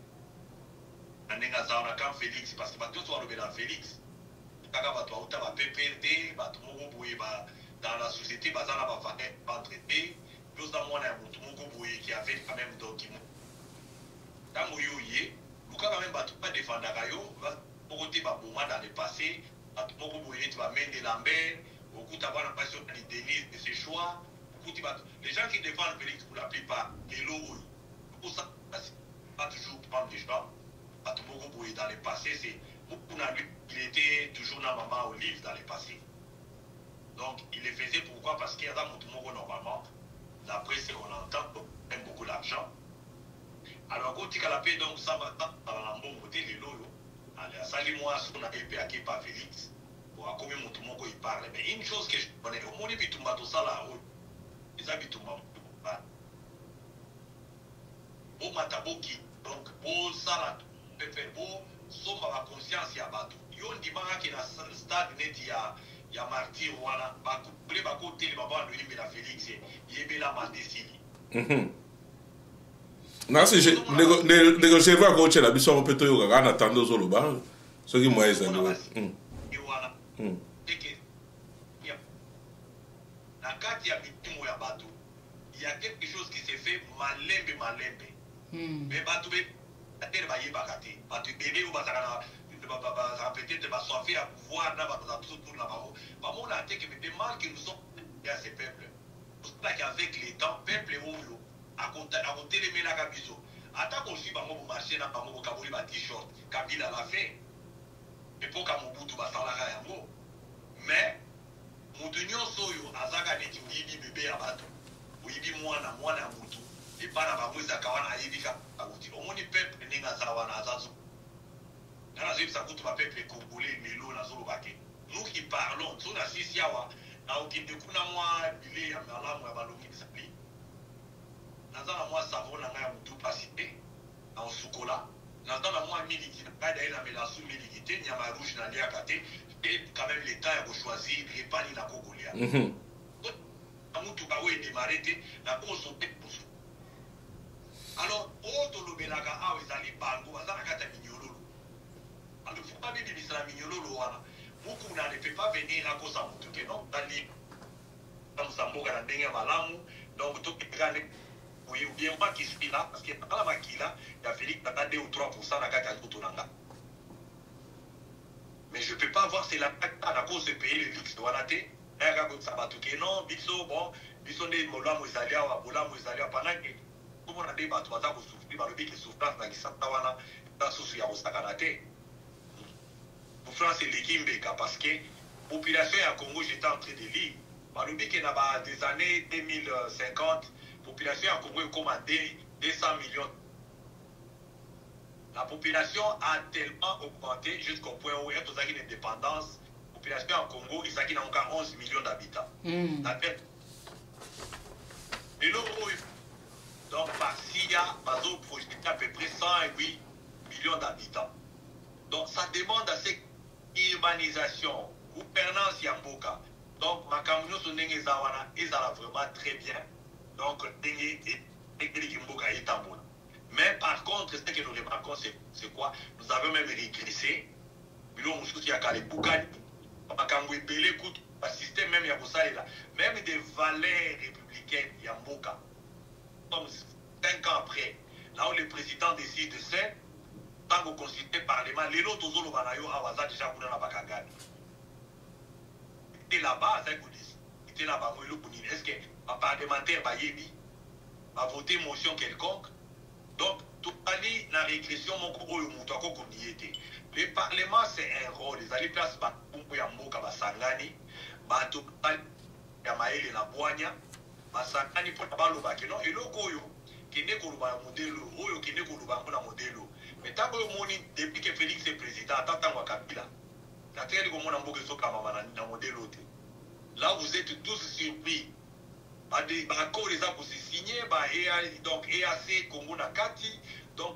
Quand Félix, parce que tu as Félix, dans la société, on va traiter. Nous avons un qui avait quand même document. Quand vous voyez, nous quand même pas défendre pour côté dans le passé, tu vas mettre des Lambert, beaucoup d'avoir la passion de Denise de ses choix. Les gens qui défendent Félix pour la plupart, les lots, pour ça, pas toujours prendre des gens. Dans le passé, c'est beaucoup il était toujours dans maman Olive dans le passé. Donc il le faisait pourquoi? Parce qu'il y a un normalement. La presse qu'on entend aime beaucoup l'argent. Alors, quand tu as la paix, donc ça va dans un bon côté, les lots. Allez, salut-moi, ce qu'on a été à par Félix. Pour combien mon tout le monde il parle. Mais une chose que je connais, au moins, il tout ça là, les habits tout le monde. Au Mataboki, donc, pour ça là, on peut faire beau, sauf à la conscience, il y a bateau. Il y a un dimanche qui est dans le stade, il y a martyr, voilà, les côté, les babas, le la Félix, il y a la mandesili. Non, si je négocier va coacher la biso peut to en attendant zolo ba. Ce qui moi est kati ya mitimo ya bato il y a quelque chose qui se fait malembe mais bato be atele bayebaka te bato ebele oyo bazalaka na peut-être basoife ya pouvoir na bato za biso tourna bango bamona te que des mal que nous sommes à ces peuples avec les temps peuple oyo akotelemelaka biso ata kozwi bango bomarché na bango bokaboli ba t-shirt Kabila l'a fait epoka Mobutu basalaka yango mais moto nyonso oyo azaka neti oyibi bebe ya bato oyibi mwana ya motu epa na bango ezaka wana ayebika akuti omoni peuple ndenge aza wana azazo nga nazoyebisa kutu bapeuple congolais lelo nazolobake nous qui parlons so na sisi awa naokende kuna mwa bile ya malamu ya balongi bisali naza na mwa savon na ngai ya motu pasi te na osukola naza na mwa miliki na ngai daye na melasu miliki te nyama ya rouge naliaka te et quand même l'état ya kochoisir repas ni na kokolia na mutuka oyo edemare te na koso te poso alors oyo tolobelaka awa ezali bango baza na kati ya minyololo alors faut pas bibimisa na minyololo wana mukuna ne peut pas venir akosa motu ke non tali tamusa mboka na ndenge ya malamu donc tokekane ou bien pas qui suit là parce que dans la makila ya Félix na 2 ou 3% na kati ya nzoto na nga mais je peux pas voir c'est la à cause de payer le luxe wana te eka ko sabatu ke non biso bon biso ne molamo izalia wa bolamo izalia pendant que comme on a des bateaux baza ko souffrir ba le bic souffrance na kisata wana ta susu ya osakana te pour France l'équipe parce que population ya Congo j'étais en train de lire ba le bic na ba des années 2050 population ya Congo est comme à 200 millions. La population a tellement augmenté jusqu'au point où il y a toute une indépendance. La population en Congo, il s'agit encore 11 millions d'habitants. Et donc, par-ci, il y a à peu près 108 millions d'habitants. Donc, ça demande à cette urbanisation, gouvernance Yamboka. Donc, ma camion sur Nengue Zawana, ils ont vraiment très bien. Donc, Nengue et Yamboka est en bon. Mais par contre, ce que nous remarquons, c'est quoi? Nous avons même régressé. Système même même des valeurs républicaines, il y a Mboka. Comme 5 ans après, là où le président décide de ça, tant qu'on consulte le Parlement, les autres ont déjà Bakagani. Et là-bas, c'était là-bas, est-ce que le parlementaire va voter motion quelconque? Donc, tout aller dans la régression, le Parlement, c'est un rôle. Les alliés placent Yamboka Basangani, Bato Yamaele na Boanya, Basangani pour Baloba, qui non, et l'Okoyo, qui n'est qu'au modèle, Oyo, qui n'est qu'au modèle. Mais tant que depuis que Félix est président, tant que Kabila, la terre de Gomona Mboke Soka Mamana, modèle. Là, vous êtes tous surpris. Accord les accords signés, donc EAC Congo Nakati, donc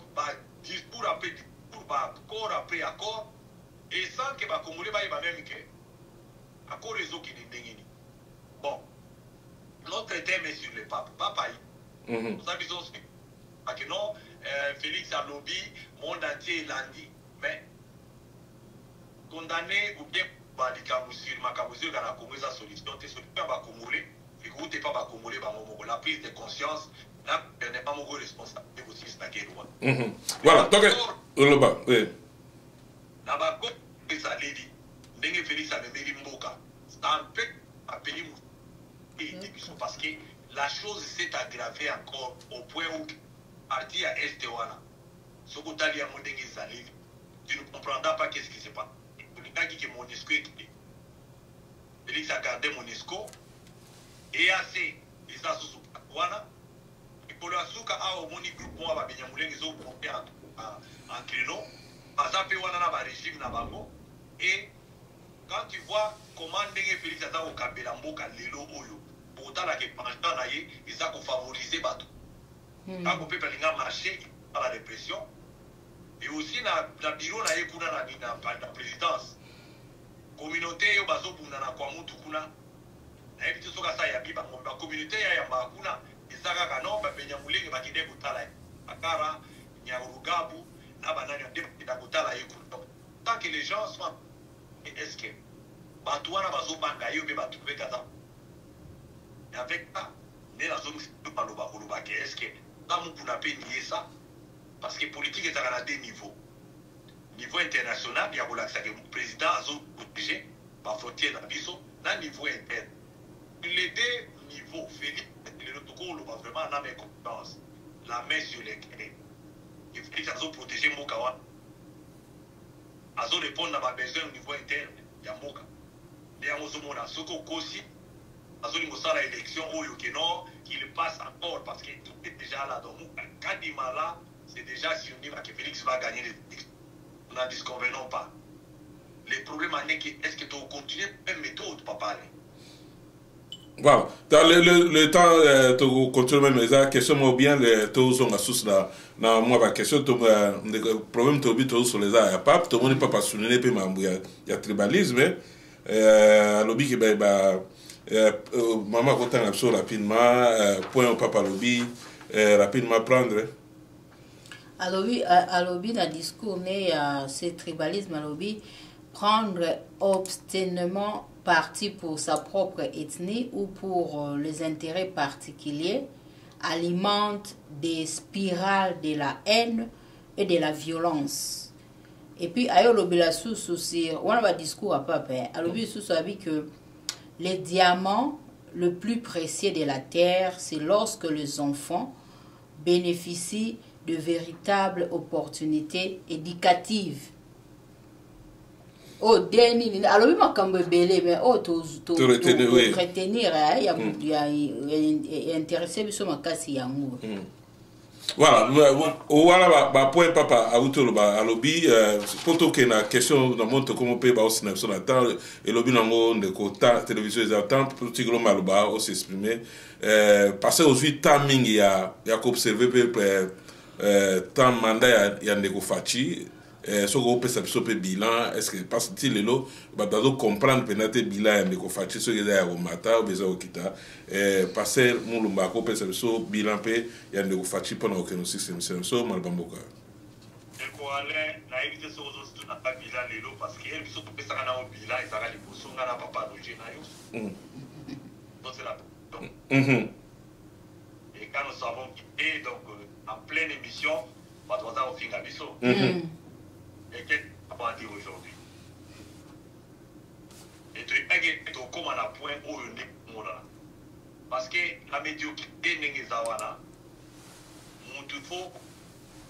discours après discours, accord après accord, et sans que les Congolais même que accord les autres qui n'ont bon, notre thème est sur le pape, papa. Nous avons que non, Félix a lobby, monde entier l'a dit, mais condamné ou bien les Camousir, ma Camousir dans la Congo, sa solution, c'est ce que va Congolais. Écoutez pas Congolais, la prise de conscience, là, n'est pas mon responsable aussi, c'est la guerre. Voilà, donc, le bas, oui. Là-bas, comme ça l'a dit, Nengue Félix a même Mboka, ça empêche à payer parce que la chose s'est aggravée encore au point où, parti à Estewana, ce que tu as dit à mon Nengue Zalé, tu ne comprendras pas qu'est-ce qui se passe. Tu n'as dit que Monesco est quitté. Félix a gardé Monesco. EAC, les associations, et pour la souka, au moni groupe, on va bien mouler les autres en créneau, parce que on a un régime là-bas. Et quand tu vois comment Félix a au Kabelamboka, Lelo Oyo, pourtant, la pendant naïe, ils ont favorisé Batou. Quand on peut marcher à la répression, et aussi dans le bureau, la présidence, communauté, au bazo pour na kwamutu kuna. Et puis, tout ça, il y a la communauté, il y a Bakuna, et ça, non, il y a Moulin, il y a Kutala, Akara, il y a Urugabu, il y a Kutala, tant que les gens sont. Est-ce que Batouana va se bangayer ou va trouver Gaza? Et avec ça, nous avons est-ce que nous avons nié ça? Parce que la politique est à deux niveaux. Niveau international, il y a le président a protégé par frontière dans le niveau interne. Les deux niveaux, Félix, le vraiment dans mes compétences, la main sur les clés. Il faut qu'ils protégé Mokawa. Ils répondre à mes besoins au niveau interne. Il y a Moka. Il y a Mozomona. Ce qu'on aussi, ils ont l'élection qu'il passe encore parce que tout est déjà là. Donc, quand il m'a là, c'est déjà si on dit que Félix va gagner les élections. Nous n'en disconvenons pas. Le problème est que est-ce que tu continues la même méthode, papa? Voilà. Dans le temps, tu continues même les questions, ou bien tu sont à source là. Non, moi, la question, le problème, tu sur les arts, pas, tout le monde n'est pas souligné, puis il y a tribalisme. À lobby qui maman content absolument rapidement, point au papa lobby, rapidement prendre. À lobby, dans le discours, ce tribalisme à lobby, prendre obstinément parti pour sa propre ethnie ou pour les intérêts particuliers alimente des spirales de la haine et de la violence. Et puis, à lobby la sous aussi, on a un discours à papa. À lobby sous que les diamants le plus précieux de la terre, c'est lorsque les enfants bénéficient de véritables opportunités éducatives. Oh, Denis, alors oui, ma cambe belé, mais oh, tu retenir, il y a intéressé, sur ma casse, il y a un voilà, voilà, point papa, à lobby, pour tout qu'il y a une question, dans le monde, comment on peut aussi sur la table, et lobby dans le côté télévision, les attentes, pour tout le monde aussi s'exprimer. Parce que aujourd'hui, timing, il y a qu'observer, tant mandat, il y a un négociatif. Ce qu'on peut savoir bilan, est-ce que parce que les lots, bah comprendre peut-être bilan de confacti ce qui est au matin ou besoin au kita, passer mon lumbaco peut savoir bilan pe il y a des confacti pendant que nous système c'est ça mal bamboka. Et quoi aller na éviter ce que tu n'as pas bilan les lots parce que ils sont peut ça na au bilan ils arrêtent les bourses on n'a pas loger na yo. Donc c'est la et quand nous savons quitté donc en pleine émission, on va au fin à biso. Et qu'est-ce qu'on va dire aujourd'hui? Et tu es comme à la point où on est parce que la médiocrité n'est pas là. Mon tout faut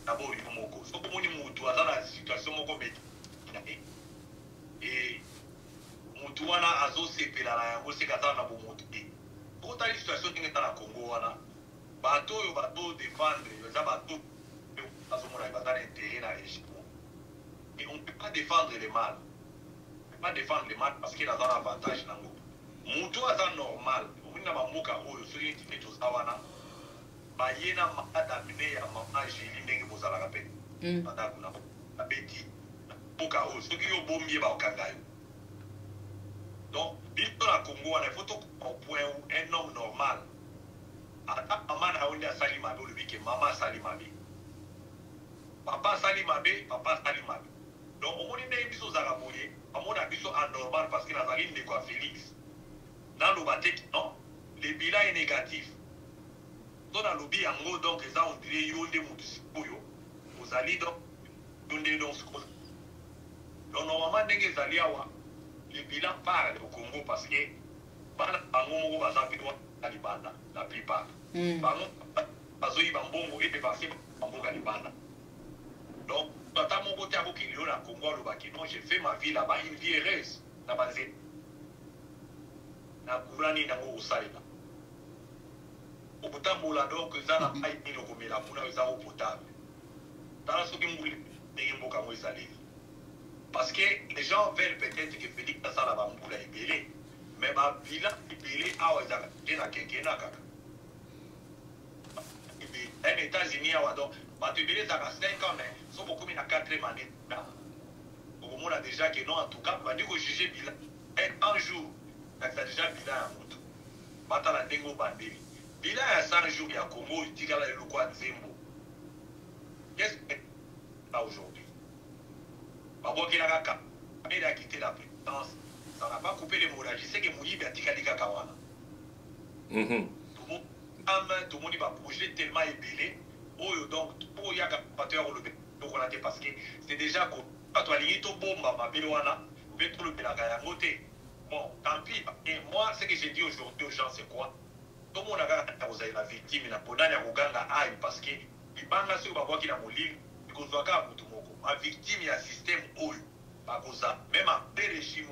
d'abord il faut mon cause. Comme on est dans la situation mon comme et mon tout là azo c'est là on sait qu'à na bon monter. Pour ta situation qui est dans la Congo là, bateau défendre, les bateaux azo mon là va intérêt na régime. Et on ne peut pas défendre le mal. On ne peut pas défendre le mal parce qu'il a un avantage dans nous. Mon tour est normal. On a un moka où je suis dit que ça va. Il y a un malade amené à maman Gélie n'est pas à la rappel. La bêtise. Moka où ceux qui ont bon mieux au Kangaï. Donc, dans la Congo, il faut au point où un homme normal. Maman a eu un salima, le dit que maman salima. Papa salima, papa salima. Donc, on a des choses à raconter, on a des choses anormales parce qu'il y a des quoi Félix. Dans le bâtiment, non, le bilan est négatif. Dans le lobby, en gros, donc, ça, on dirait qu'il y a des moutons. Vous allez donc, dans ce cause. Donc, normalement, le bilan part au Congo parce que, la plupart. Parce qu'ils vont bon et passer donc, dans mon côté, j'ai fait ma vie là-bas, une vie heureuse. Là-bas, c'est. Au bout d'un moment, donc, ça n'a pas été le la moula aux eau potable. Dans ce qui parce que les gens veulent peut-être que Félix ça là-bas, moula est belé. Mais ma bilan est belé à Ouazaka. J'ai na Kenkena Kaka. Les États-Unis, donc. Tu billet ça a 5 ans, mais sont beaucoup mis à 4e année. On a déjà que non, en tout cas, on va dire que juger bilan. Un jour, ça a déjà bilan à Moutou. Bata la dengo bandeli. Bilan à 100 jours, il y a Congo, il dit le quoi de Zembo. Qu'est-ce que c'est là aujourd'hui? Babo qui a quitté la présidence, ça n'a pas coupé l'hémorragie. C'est que Mouli a dit Kawana. tout le monde va bouger tellement ébélé. Donc, pour y avoir parce que c'est déjà quand tu as ligné ton bombe, bon, tant pis. Et moi, ce que j'ai dit aujourd'hui aux gens, c'est quoi? Tout le monde a la victime, parce que les banques qui ma victime, il y a un système où, même en régime,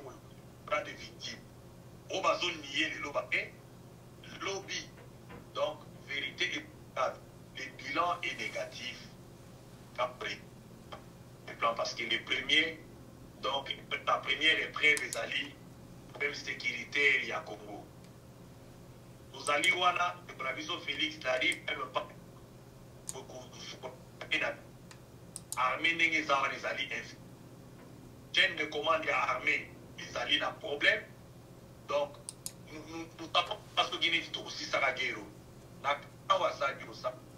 il y a des victimes. On va nier le lobby. Donc, vérité est grave. Le bilan est négatif. Après, le plan, parce que les premiers, donc, la première épreuve, les alliés, problème sécuritaire, il y a Congo. Nous alliés, le provision Félix n'arrive même pas. Armée n'est les alliés. Chaîne de commande et armée, les alliés n'ont problème. Donc, nous savons parce que Guinée est aussi ça la guerre. La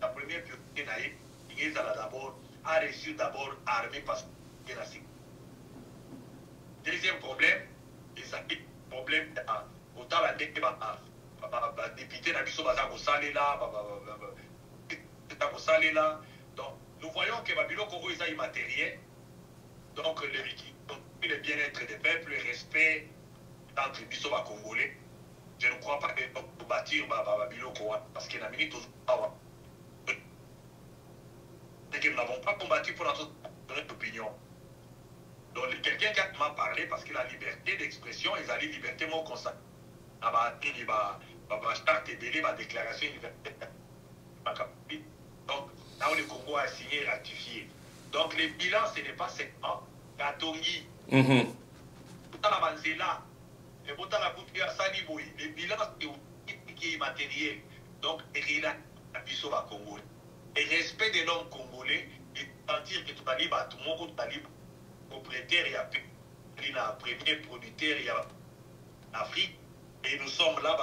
première priorité, a reçu d'abord armée parce que la sécurité. Deuxième problème, les alliés, problème autant la député n'a pas là. Donc, nous voyons que Babylone Congo est immatériel. Donc, le bien-être des peuples, le respect entre les Congolais. Je ne crois pas que nous bâtir Babylone Congo parce que la minute c'est que nous n'avons pas combattu pour notre opinion. Donc, quelqu'un qui m'a parlé parce que la liberté d'expression, ils allaient liberté, moi, constat. Il va la déclaration universelle. Donc, là où le Congo a signé et ratifié. Donc, le bilan, ce n'est pas seulement Katongi. Le bilan, c'est immatériel. Donc, il a la Congo. Et respect de l'homme congolais, et sentir que tout le monde est propriétaire, il y a un premier producteur, il y a l'Afrique. Et nous sommes là,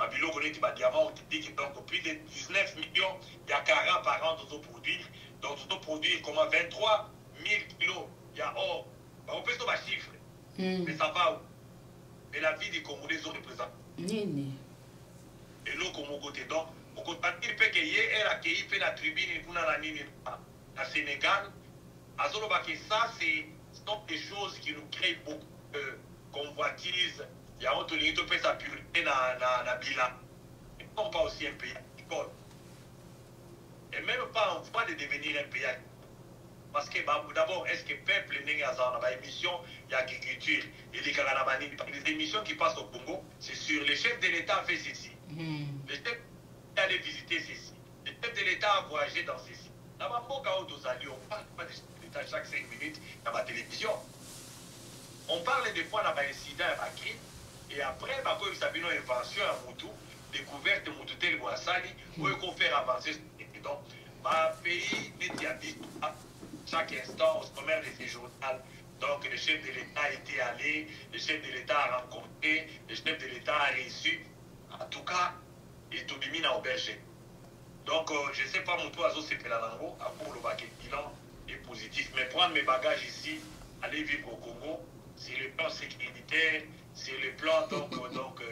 Babylone connaît des diamants, on dit que donc plus de 19 millions, il y a 40 par an d'autoproduire. Donc autoproduire comme 23 000 kilos, il y a or. On peut se faire chiffre, mais ça va où? Mais la vie des Congolais sont représentée. Et l'eau comme au côté. Donc, au côté de elle a accueilli la tribune pour la Sénégal. Ça, ce sont des choses qui nous créent beaucoup de convoitises. Il y a autre ligne de sa pureté dans la bilan. Ils ne sont pas aussi un pays agricole. Et même pas en voie de devenir un pays agricole. Parce que d'abord, est-ce que le peuple n'est pas dans l'émission, il y a agriculture, et les émissions qui passent au Congo, c'est sur les chefs de l'État fait ceci. Les chefs aller visiter ceci. Les chefs de l'État a voyagé dans ceci. Là-bas, on parle pas des chefs de l'État chaque 5 minutes dans la télévision. On parle des fois d'un incident, d'un crime, et après, quand il s'agit d'une invention à Moutou, découverte de Moutou tel Ouassali, où il faut faire avancer. Donc, ma pays n'est à chaque instant au sommaire de ces journaux. Donc, le chef de l'État était allé, le chef de l'État a rencontré, le chef de l'État a reçu. En tout cas, il tout mis à auberge. Donc, je ne sais pas, mon toit, c'est la langue, pour le bilan est positif. Mais prendre mes bagages ici, aller vivre au Congo, c'est le plan sécuritaire, c'est le plan donc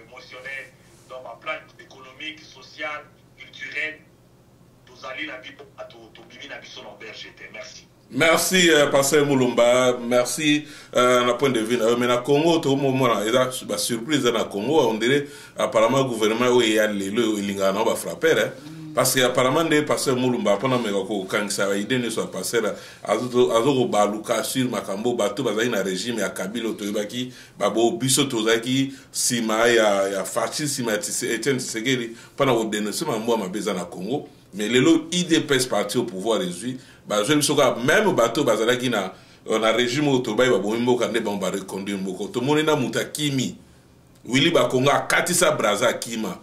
émotionnel, donc un plan économique, social, culturel. Tous allez la vie à tout bimi na biso auberge. Merci. Merci, Pasteur Moulumba. Merci, d'un point de vue. Mais dans le Congo, tout le moment, il y a une surprise dans le Congo. On dirait, apparemment, le gouvernement, où il y a les gens qui va frapper. Parce que, apparemment, le Pasteur Moulumba, pendant que ça a idée ne soit passé, Azo Baluka sur Makambo, Bato, Bazaï, na régime, ya Kabila, Toyobaki, Babo, Biso, Tozaki, Sima, ya Fachi, Sima, Etienne Tshisekedi, pendant que dénoncement, moi, ma besoin dans le Congo. Mais les lots IDPS parti au pouvoir réduit. Même bateau bazalaki na on a régime au toba ba bombo kande ba ba reconduire moko to monena mutakimi wili ba konga katisa braza kima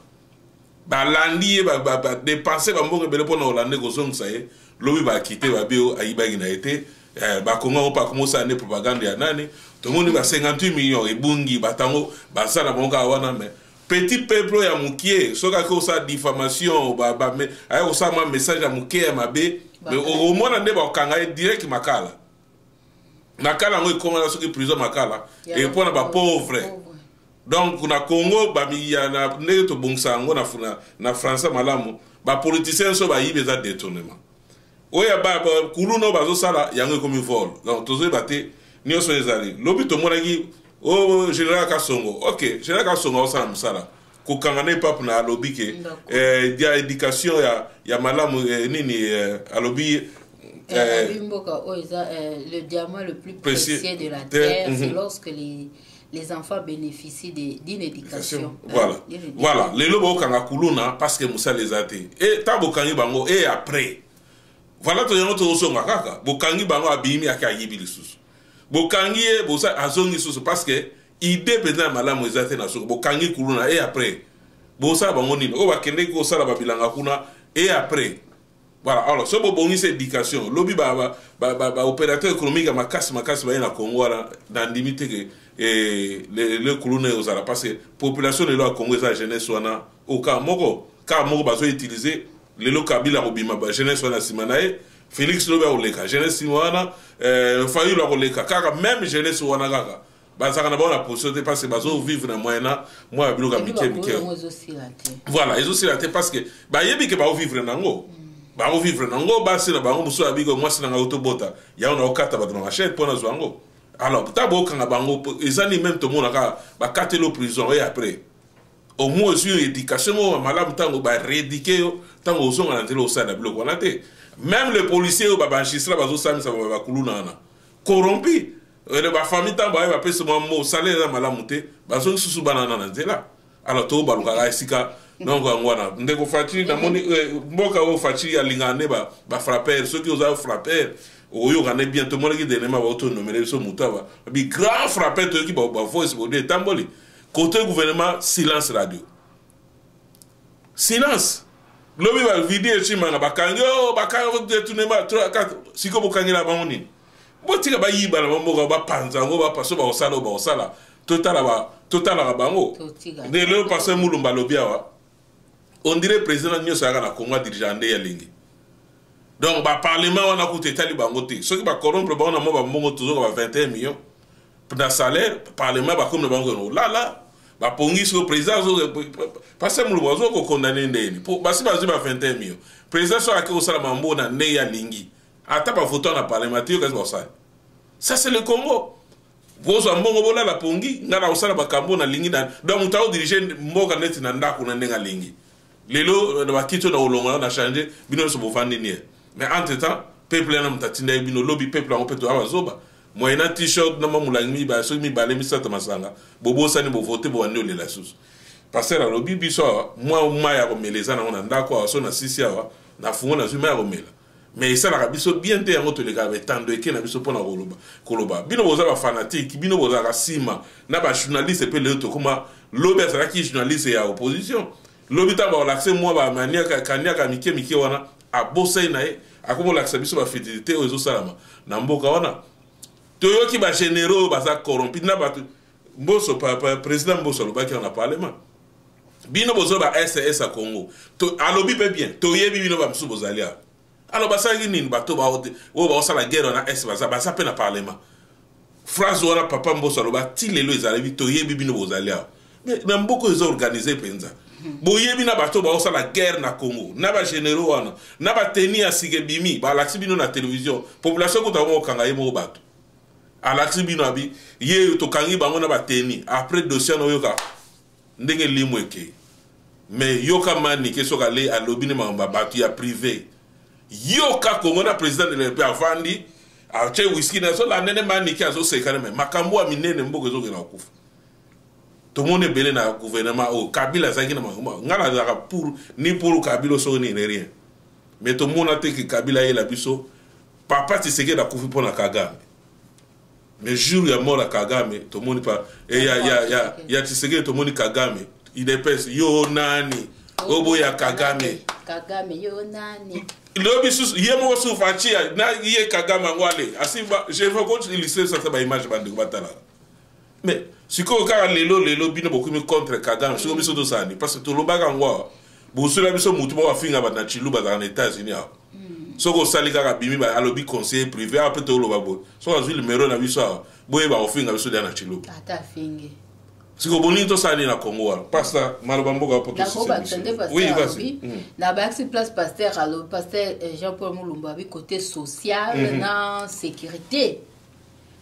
ba landi ba dépenser ba mbongo bele pona olande ko zongsa ye lobi ba quitter ba bio ayiba gina été ba konga on pas commencer à ne propagande ya nani to moni ba 58 millions ebungi batango ba sala bonga wana mais petit peuple ya mukie soka ko sa diffamation mais ayo sa ma message ya mukie ya mabe mais au moins on est kanga direct makala ngo ikomana soki prison makala et pour na ba pauvre donc na Congo bami ya na ndenge to bongsa ngo na français malamu ba politicien so ba yibe za détournement oya ba kuluno bazo sala yango comme vol donc tozo baté nyonso ezali lobi to monaki o général Kasongo ok général Kasongo o sala musala ko kangane pape na lobi ke dia éducation ya malamu nini alobi le diamant le plus précieux de la terre, c'est lorsque les enfants bénéficient d'une éducation. Voilà. Les lobos kanga kuluna parce que Moussa les a été. Et tabo kangi bango et après. Voilà to yango to songa kaka. Bokangi bango abimi aka yibi lisusu. Bokangi e bosa azongi susu parce que idée pendant malamu ezate na soko. Bokangi kuluna et après. Bosa bango nini. O bakende ko sala babilanga kuna et après. Voilà, alors, ce bonus éducation, lobby opérateur économique à ma casse dans le Congo, dans limite que le colonel aux Arabes, parce que la population de la Congo, la jeunesse, au cas moko, car moko bazo utiliser le locabila robima, jeunesse, simanae, Félix Lobe Oleka, jeunesse, simana, Fayou la Oleka, car même jeunesse, Wanagaga. Bazaka na la possibilité parce que bazo vivre na moyena moi biloka miké. Voilà, ils aussi la parce que ba yebi que ba vivre nango. Ba vivre nango basi na bango muso abigo mwasi na auto bota ya ona okata ba na machette pona zwango alors tabo kanga bango ezani même to mona ka ba katelo prison et après au moins sur éducation mo malamu tango ba rééduquer yo tango zonga na telo osana biloko wana te même les policiers au ba magistrat bazo sami sa ba kuluna na corrompu le ba famille tango ba pesa mo salaire na malamu te bazo susu banana na nzela alors to ba luka isika donc ngwana ndeko fati na moni mboka o fati ya lingane ba frapper ceux qui osent frapper oyo gané bientôt moni ki denema ba autonomie so mutaba bi grand frapper to ki ba voice bo de tamboli côté gouvernement silence radio silence lobi ba vidéo chimanga bakango détournement 3 4 siko bokangela bangoni botika ba yiba na mboka ba panza ngo ba paso ba osala total la bango de le passer mulumba lobiawa on dirait président Nyo Saga na Congo dirigeant ya lingi donc ba parlement on a coûté talibango te ceux qui ba corrompre ba on a mo ba mbongo toujours ba 21 millions pour le salaire parlement ba comme bango là ba pongi sur président passer mulumba zo ko condamner ndeni pour basi ba 21 millions président so akiko sala mambo na ne ya lingi ata ba photo na parlement te ko ça c'est le Congo. Vous avez bon la pongi, ngala osala bakambo na lingi na donc mutao diriger mboka net na ndako na ndenga lingi. Lelo na bakito na olonga na changer bino so bofandi ni. Mais entre temps, peuple na mtatinda bino lobby peuple en peto awazoba. Moyena t-shirt na mamulangi ba so mi balemi sata masanga. Bobo sani bo voter bo ande olela susu. Parce que la lobby biso moi ya komeleza na ndako so na sisi awa na fungo na zuma ya komela. Mais ça la biso bien te yango to le gars tando eke na biso pona koloba bino boza ba fanatique bino boza ka sima na ba journaliste pe le to kuma lobe ça qui journaliste ya opposition lobi ta ba l'accès moi ba mania ka mike wana a bossé na e akomo l'accès biso ba fidélité ozo salama na mboka wana to yoki ba généraux ba za corrompu na ba mboso papa président mboso loba ki na parlement bino bozo ba SS à Congo to alobi pe bien to yebi bino ba msu bozalia. Alors, basagi ni bato ba hote o ba osala guerre na est baza pe na parlement phrase wana papa mboso aloba ti lelo ezali to yebi bino bozalia mais na mboko ezo organiser penza boyebi na bato ba osala guerre na Congo na ba généraux wana na ba teni ya sigebimi ba laksi bino na télévision population ko ta mo kanga yemo bato alaksi bino abi ye to kangi bango na ba teni après dossier no yoka ndenge limweke mais yoka mani ke soka le alobi ne mamba bato ya privé yoka Congo na président de l'Europe avandi a che whisky na so la nene mani ki azo sekana me makambo a minene mboko zo na kufa to mone belé na gouvernement o Kabila zaki na ngala za pour ni pour Kabila so ni rien mais to mona te ki Kabila ye la biso papa ti seke da kufi pona Kagame mais jour ya mort Kagame to moni pa e ya ti seke to moni Kagame il dépêche yo nani obo ya Kagame yo nani lobi sus yemo su fachia na ye Kagame ngwale asiba je veux qu'on illustre ça ba image bande ko batala mais siko ka lelo bino beaucoup me contre Kagame siko biso do sani parce que to lobaga ngwa bo sula biso mutu ba finga ba na chiluba dans les États-Unis soko salika ka bimi ba alobi conseiller privé après to loba bo so azwi numéro na biso boye ba ofinga biso na chiluba ata finge Si vous avez tout ça dans Congo, pasteur Malobamboga pour tout ça. Oui, vas-y. Na baxi place pasteur Jean-Paul Mulumba bi côté social na sécurité.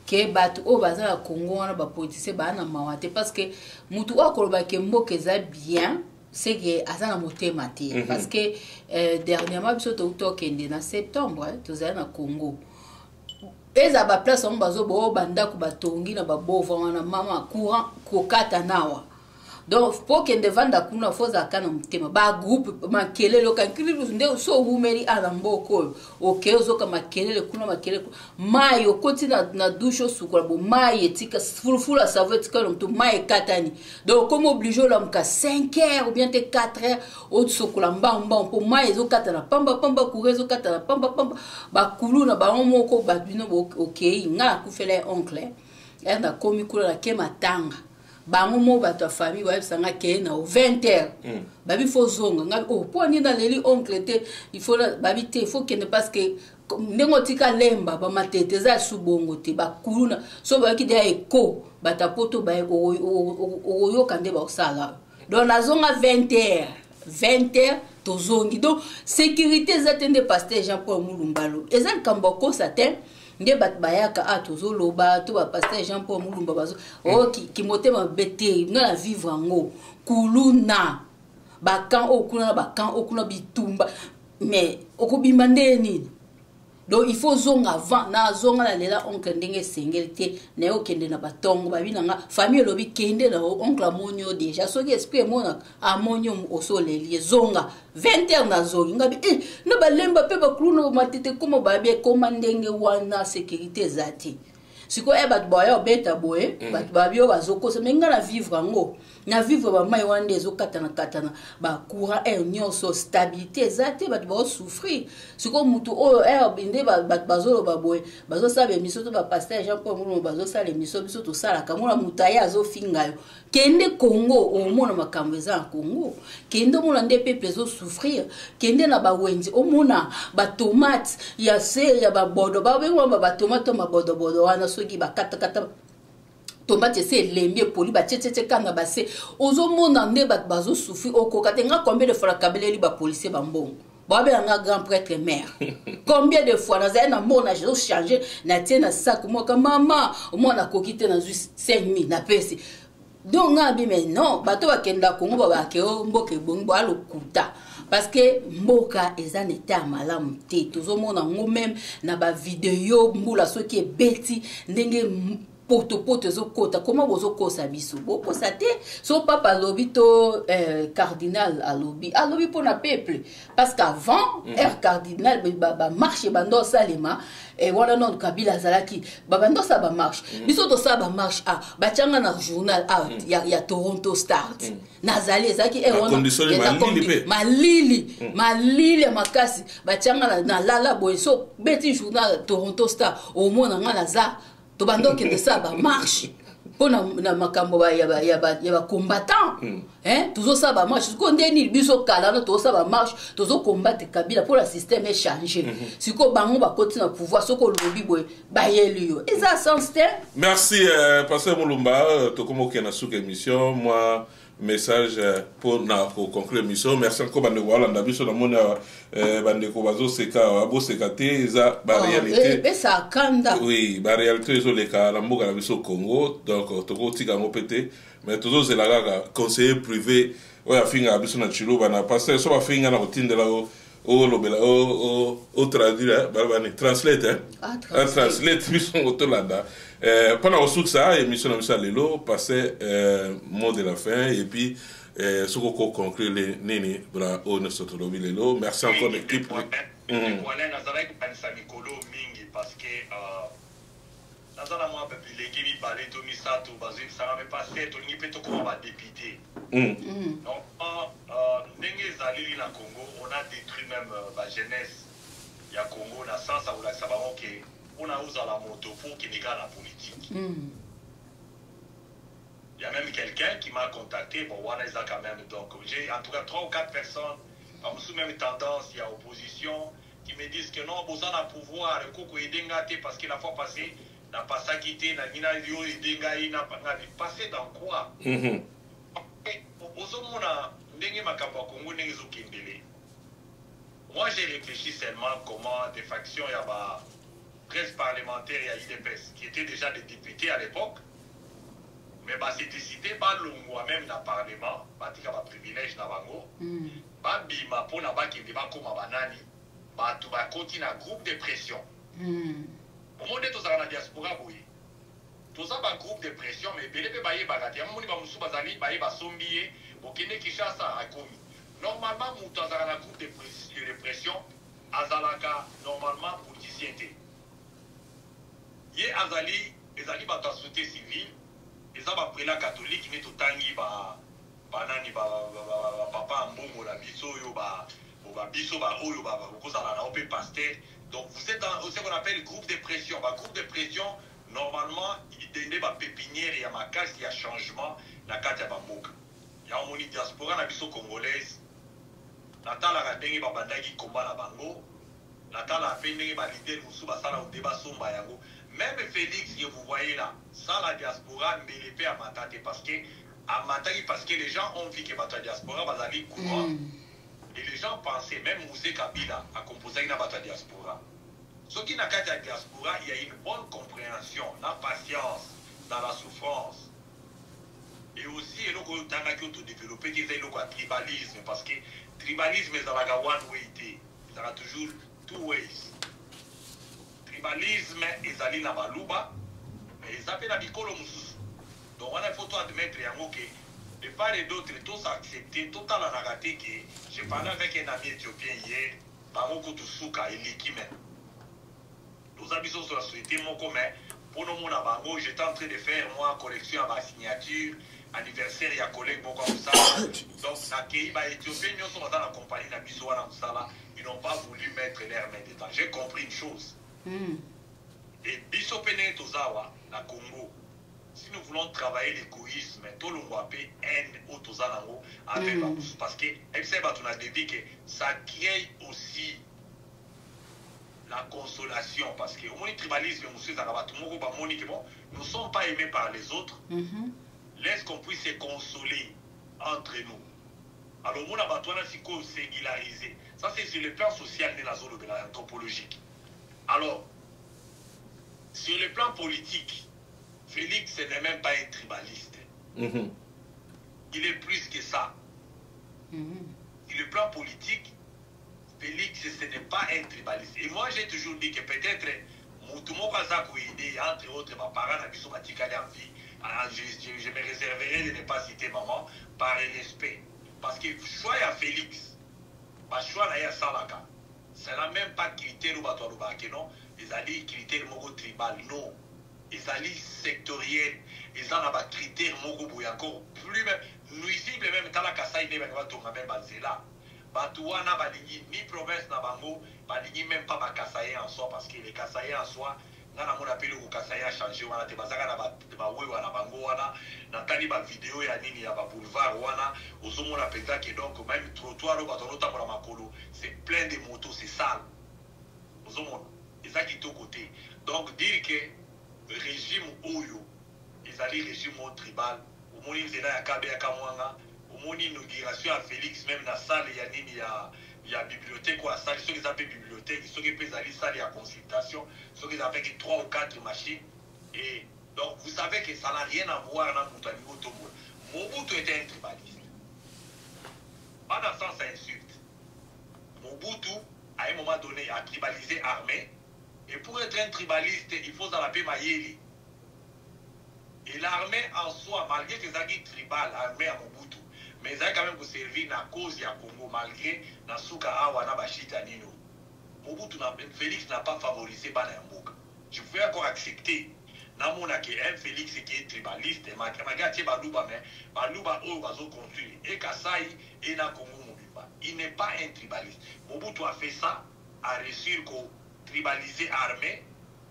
Que batu o baza na Congo na ba politicien ba na mawate parce que mutu akoloba ke mboka eza bien c'est que azana motema te parce que dernièrement biso to kende na septembre tozala na Congo. Eza ba place on bazo bo banda ku batongi na ba bova wana mama courant ko kata nawa. Donc pour que devanda kuna foza kana mtema ba groupe makelele okankili nde so humeri ala mboko okay ozoka makelele kuna makelele mayo koti na douche sukola bo maye tika fulfula saveti ka mtu maye katani. Donc comme obligé la mka 5h ou bien te 4h au sukola mbamba pour maye zo katana pamba courir zo katana pamba ba kuluna ba moko ba bino okay nga ku fele oncle na komi kula na kema tanga bango mo bato famille wa sanga ke na 20h babi fo zonga nga po ni na leli oncle te il faut babi te il faut que ne parce que ndengo tika lemba ba matete za subongo te ba kuluna so ba ki dia eko bata poto ba o kande ba sala donc na zonga 20h to zongi donc sécurité za tende pasteur Jean-Paul Mulumbalo ezan kamboko satin nde bat bayaka atozo loba to ba pasteur Jean-Paul Mulumba bazo ki motema bete na vivre ngo kuluna bakan okuna bakan okuna bitumba mais okobimba ndeni donc il faut zonga avant na zonga la lela oncle ndenge sengelite na okende na batongo babinanga famille lobi kende na oncle amonyo déjà so ki esprit mona amonyo osoleli zonga 20h na zongi ngabi no balemba pe bakluna matete komo babie koma ndenge wana sécurité zati siko bat boya obeta boye bat babio bazokosa menga na vivre ngo na vivre ba mai wande zo katana ba courant nyonso stabilité zati bat ba souffrir siko mutu o binde bat bazolo ba boye bazo sabe miso to ba pasteur Jean-Paul Mulumba bazo sale miso biso to sala kamona mutaya zo fingayo kende Congo o mona makambo za Congo kende mona nde peuple zo souffrir kende na ba wenzi o mona ba tomate ya se ya ba bodo ba bengo ba tomate ma bodo wana soki ba kata tomate se lembie poli ba tchetche kanga base ozo mona nde ba bazo souffrir okoka te nga combien de fois kabeleli ba policier ba mbongo ba nga grand prêtre mère combien de fois na mona je changer na tiena sac moka mama o mona kokite na 5000 na pesi. Donc mais non bato bakenda Congo ba ke mboke bongo alokuta parce que mboka eza neta malamu te tozomona ngo même na ba vidéo mbula soki ebeti ndenge poto ezokota comment bozokosa biso bokosa te so papa lobito cardinal alobi pona peuple parce qu'avant cardinal ba marche bando salema et wana non Kabila zalaki babandosa ba marche biso to sa ba marche bachanga na journal ya Toronto Star nazali zaki wana malili makasi bachanga na lala boy so beti journal Toronto Star au mona ngana za to bando ke de sa ba marche pona na makambo ya ba combattant toujours ça ba marche ko ndeni biso kala na to ça ba marche tozo combattre Kabila pour le système est changé siko bango ba continuer pouvoir soko lobi boy ba yelio et ça sens te. Merci pasteur Mulumba to komo ke na sous émission moi message pour conclure l'émission. Merci encore bande wala ndabiso na mona bande ko bazo seka abo sekate za ba réalité ça kanda oui ba réalité zo le ka la mboka na biso Congo donc to ko tika ngo pété mais toujours c'est la conseiller privé o ya finga biso na chiluba na passer so ba finga na kotindela o lobela o traduire ba translate translate biso otolanda. Pendant que ça, émission de Lelo, passer mot de la fin et puis ce qu'on conclut les nini bra au notre Lelo. Merci encore l'équipe. Parce que moi les qui parler de misato basé ça va passer to ni peut comment va député. Donc ndenge zalili na Congo, on a détruit même la jeunesse. Il y a Congo na sens ça ou la sabao que on a usé la moto pour qu'il négale la politique. Il y a même quelqu'un qui m'a contacté, bon, voilà, ça quand même. Donc, j'ai en tout cas 3 ou 4 personnes, en sous même tendance, il y a opposition, qui me disent que non, vous avez un pouvoir, le coco est dégaté parce que la fois passée, na pasaki te na ngina yo edengai na passé dans quoi ozomona ndenge makambo ya Congo ndenge ezokendele. Moi j'ai réfléchi seulement comment des factions ya ba presse parlementaire ya IDPS qui étaient déjà des députés à l'époque mais bah c'est décidé ba longwa même na parlement batika ba privilège na bango ba bima pona ba kende ba koma banani ba tu ba koti na groupe de pression au monde to za na diaspora boye to za ba groupe de pression mais belé pe ba ye ba gati amoni ba musu bazali ba ye ba sombiye bokende Kinshasa akomi normalement mutu za na groupe de pression azalaka normalement politicien te ye azali ezali ba société civile eza ba prélats catholique ne totangi ba banani ba papa mbongo la biso yo ba biso ba oyo ba kozala na opé pasteur. Donc vous êtes dans ce qu'on appelle groupe de pression. Bah, groupe de pression normalement il donne ba pépinière ya makasi ya changement na kati ya bamboka ya moni diaspora na biso congolaise natala ka ndenge ba bandaki komba na bango natala pe ndenge ba leader musu basala au débat somba yango. Même Félix que vous voyez là, sans la diaspora, mais les pères m'attendent parce que les gens ont vu que la diaspora va aller courant. Et les gens pensaient, même Moussé Kabila a composé une diaspora. Ce qui n'a qu'à la diaspora, il y a une bonne compréhension, la patience dans la souffrance. Et aussi, il y a développé des tribalisme, parce que tribalisme est dans la one way, il y a toujours two ways. Tribalisme ezali na baluba mais ezapé na bikolo mususu. Donc on a faut admettre yango que de part et d'autre tous accepter total en raté que j'ai parlé avec un ami éthiopien hier bango kutusuka eliki même nous habitons sur la société moko mais pour nous mona bango j'étais en train de faire moi collection à ma signature anniversaire ya collègue moko comme ça. Donc na kei ba éthiopien nous sommes dans la compagnie na biso wana musala ils n'ont pas voulu mettre leurs mains dedans. J'ai compris une chose. Et biso pene tozawa na Congo, si nous voulons travailler l'égoïsme, tout le monde peut haine au tozanango avec parce que on a dit que ça crée aussi la consolation parce que au moins tribalisme monsieur Zarabatou moko ba moni que bon nous ne sommes pas aimés par les autres. Laisse qu'on puisse se consoler entre nous. Alors mon abattoir siko singularisé. Ça c'est sur le plan social de la zone anthropologique. Alors, sur le plan politique, Félix n'est même pas un tribaliste. Il est plus que ça. Sur le plan politique, Félix, ce n'est pas un tribaliste. Et moi, j'ai toujours dit que peut-être, entre autres, ma parent a vu son matikali en vie. Je me réserverai de ne pas citer maman par respect. Parce que choix à Félix, choix à Salaka. C'est la même pas critère ou non, ils allaient critères mogo tribal, non. Ils allaient sectoriels, ils en ont critères mogo encore plus même nuisible même dans la Kasaï ne va tomber même Banzela. Batouana balingi ni province na bango, balingi même pas Kasaï en soi parce que les Kasaï en soi, nana mon appel au Kasaï a changé wana te bazaka na ba wewa na bango wana, na tali ba vidéo ya nini ya ba boulevard wana, ozomo na peta que donc même trottoir au batonota pour la makolo, c'est plein de motos, c'est sale. Ozomo ça qui est au côté. Donc dire que le régime Oyo, ils allaient régime tribal, au moins ils étaient là à Kabe à Kamwanga, au moins l'inauguration à Félix, même dans la salle, il y a la bibliothèque ou la salle, ceux qui appellent bibliothèque, ceux qui appellent salle à consultation, ceux qui appellent 3 ou 4 machines. Et donc vous savez que ça n'a rien à voir dans Moutanigo Togo. Mobutu était un tribaliste. Pas dans le sens insulte. Mobutu, à un moment donné, a tribalisé armée. Et pour être un tribaliste, il faut la paix Mayeli. Et l'armée en soi, malgré que ça dit tribal, l'armée à Mobutu, mais ça a quand même pour servir la cause du Congo, malgré na Souka Awana Bachita Nino. Mobutu, Félix n'a pas favorisé Banambouk. Je pouvais encore accepter. Namona qui est un Félix qui est tribaliste, Magati Balouba, mais Balouba ou Bazo construit. Et Kassai et na Congo Mobuba. Il n'est pas un tribaliste. Mobutu a fait ça, a réussi qu'au tribalisé armé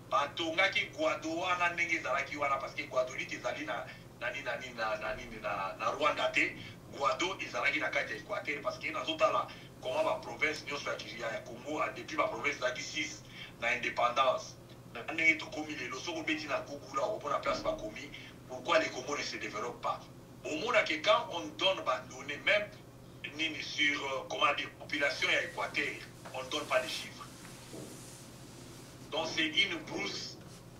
batonga ki Guado wana ndenge ezalaki wana parce que Guado liti ezali na Rwanda te Guado ezalaki na kati ya Équateur parce que nazotala comment ba province nyonso ya Congo depuis ba province ezalaki 6 na indépendance Pourquoi les Congos ne se développent pas? Au moins, quand on donne des données, même sur comment dire, population et Équateur, on ne donne pas de chiffres. Donc c'est une brousse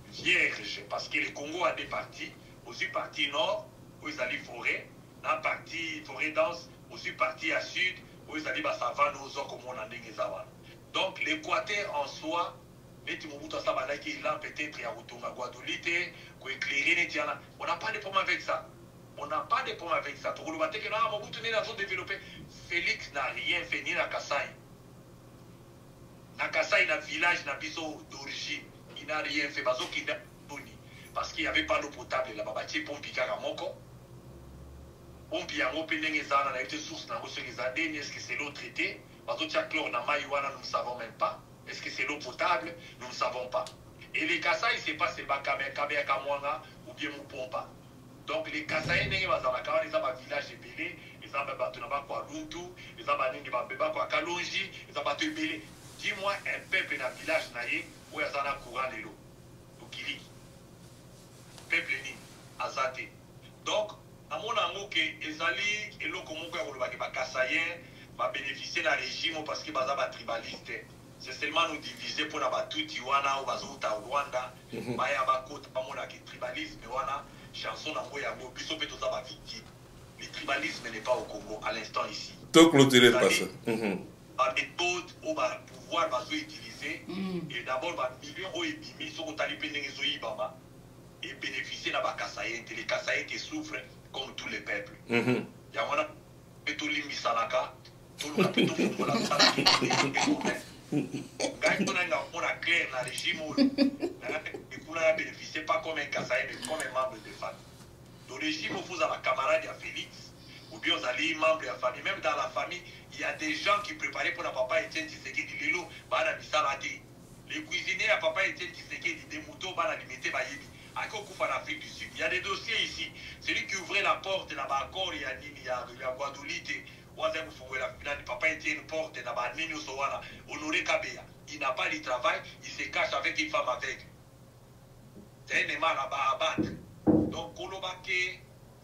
vierge, parce que le Congo a des parties, aussi partie nord, où ils allaient forêt, la partie forêt dense, aussi partie à sud, où ils allaient la savane aux eaux comme on a dit. Donc l'Équateur en soi, peut-être à Guadeloupe, on n'a pas de problème avec ça. On n'a pas de problème avec ça. Félix n'a rien fait ni à Kassai. Na Kassai, na village, na biso d'origine. Il n'a rien fait. Parce qu'il n'y avait pas d'eau potable là-bas. Pompi yango pendenge ezana na été source na soki ezadeni, est-ce que c'est l'eau traitée? Bazotia chlore na mai wana, nous ne savons même pas. Est-ce que c'est l'eau potable? Nous ne savons pas. Et les Kassai, c'est pas c'est Bakabe Kamwanga ou bien Mupompa. Donc les Kassai ndenge bazalaka wana eza ba village ebele, eza ba bato na ba kwa Luntu, eza ba ningi ba beba kwa Kalonji, eza bato ebele. Dis-moi un peuple na village na ye où ezana courant de l'eau. Okili. Peuple ni azate. Donc à mon amour que ezali eloko moko ya kolobaki ba Kassayen ba bénéficier na régime parce que baza ba tribaliste. C'est seulement nous diviser pour la batuti wana ou bazouta Rwanda, baya bakota pamona ki tribalisme wana chanson nango ya go biso pe toza ba victime. Le tribalisme n'est pas au Congo à l'instant ici. Tout clôturé pas ça. La méthode au pouvoir bazo utiliser et d'abord ba millions o ebimi so ko tali pendenge zo yibama et bénéficier na ba Kassayen, les Kassayen qui souffrent comme tous les peuples. Ya wana peto limbisalaka, tout le peto fungola salaka. Quand on a clair dans le régime, on a bénéficié pas comme un Kassaïen, mais comme un membre de famille. Dans le régime, vous avez un camarade à Félix, ou bien vous allez membre de la famille. Même dans la famille, il y a des gens qui préparaient pour la papa Etienne Tshisekedi de l'eau, les cuisiniers à papa Etienne Tshisekedi des moutons, ils en Afrique du Sud. Il y a des dossiers ici. Celui qui ouvrait la porte, il y a Guadeloupe. Papa était une porte Honoré Kabea. Il n'a pas de travail, il se cache avec une femme avec. C'est un aimant là-bas à battre. Donc, Kolobake,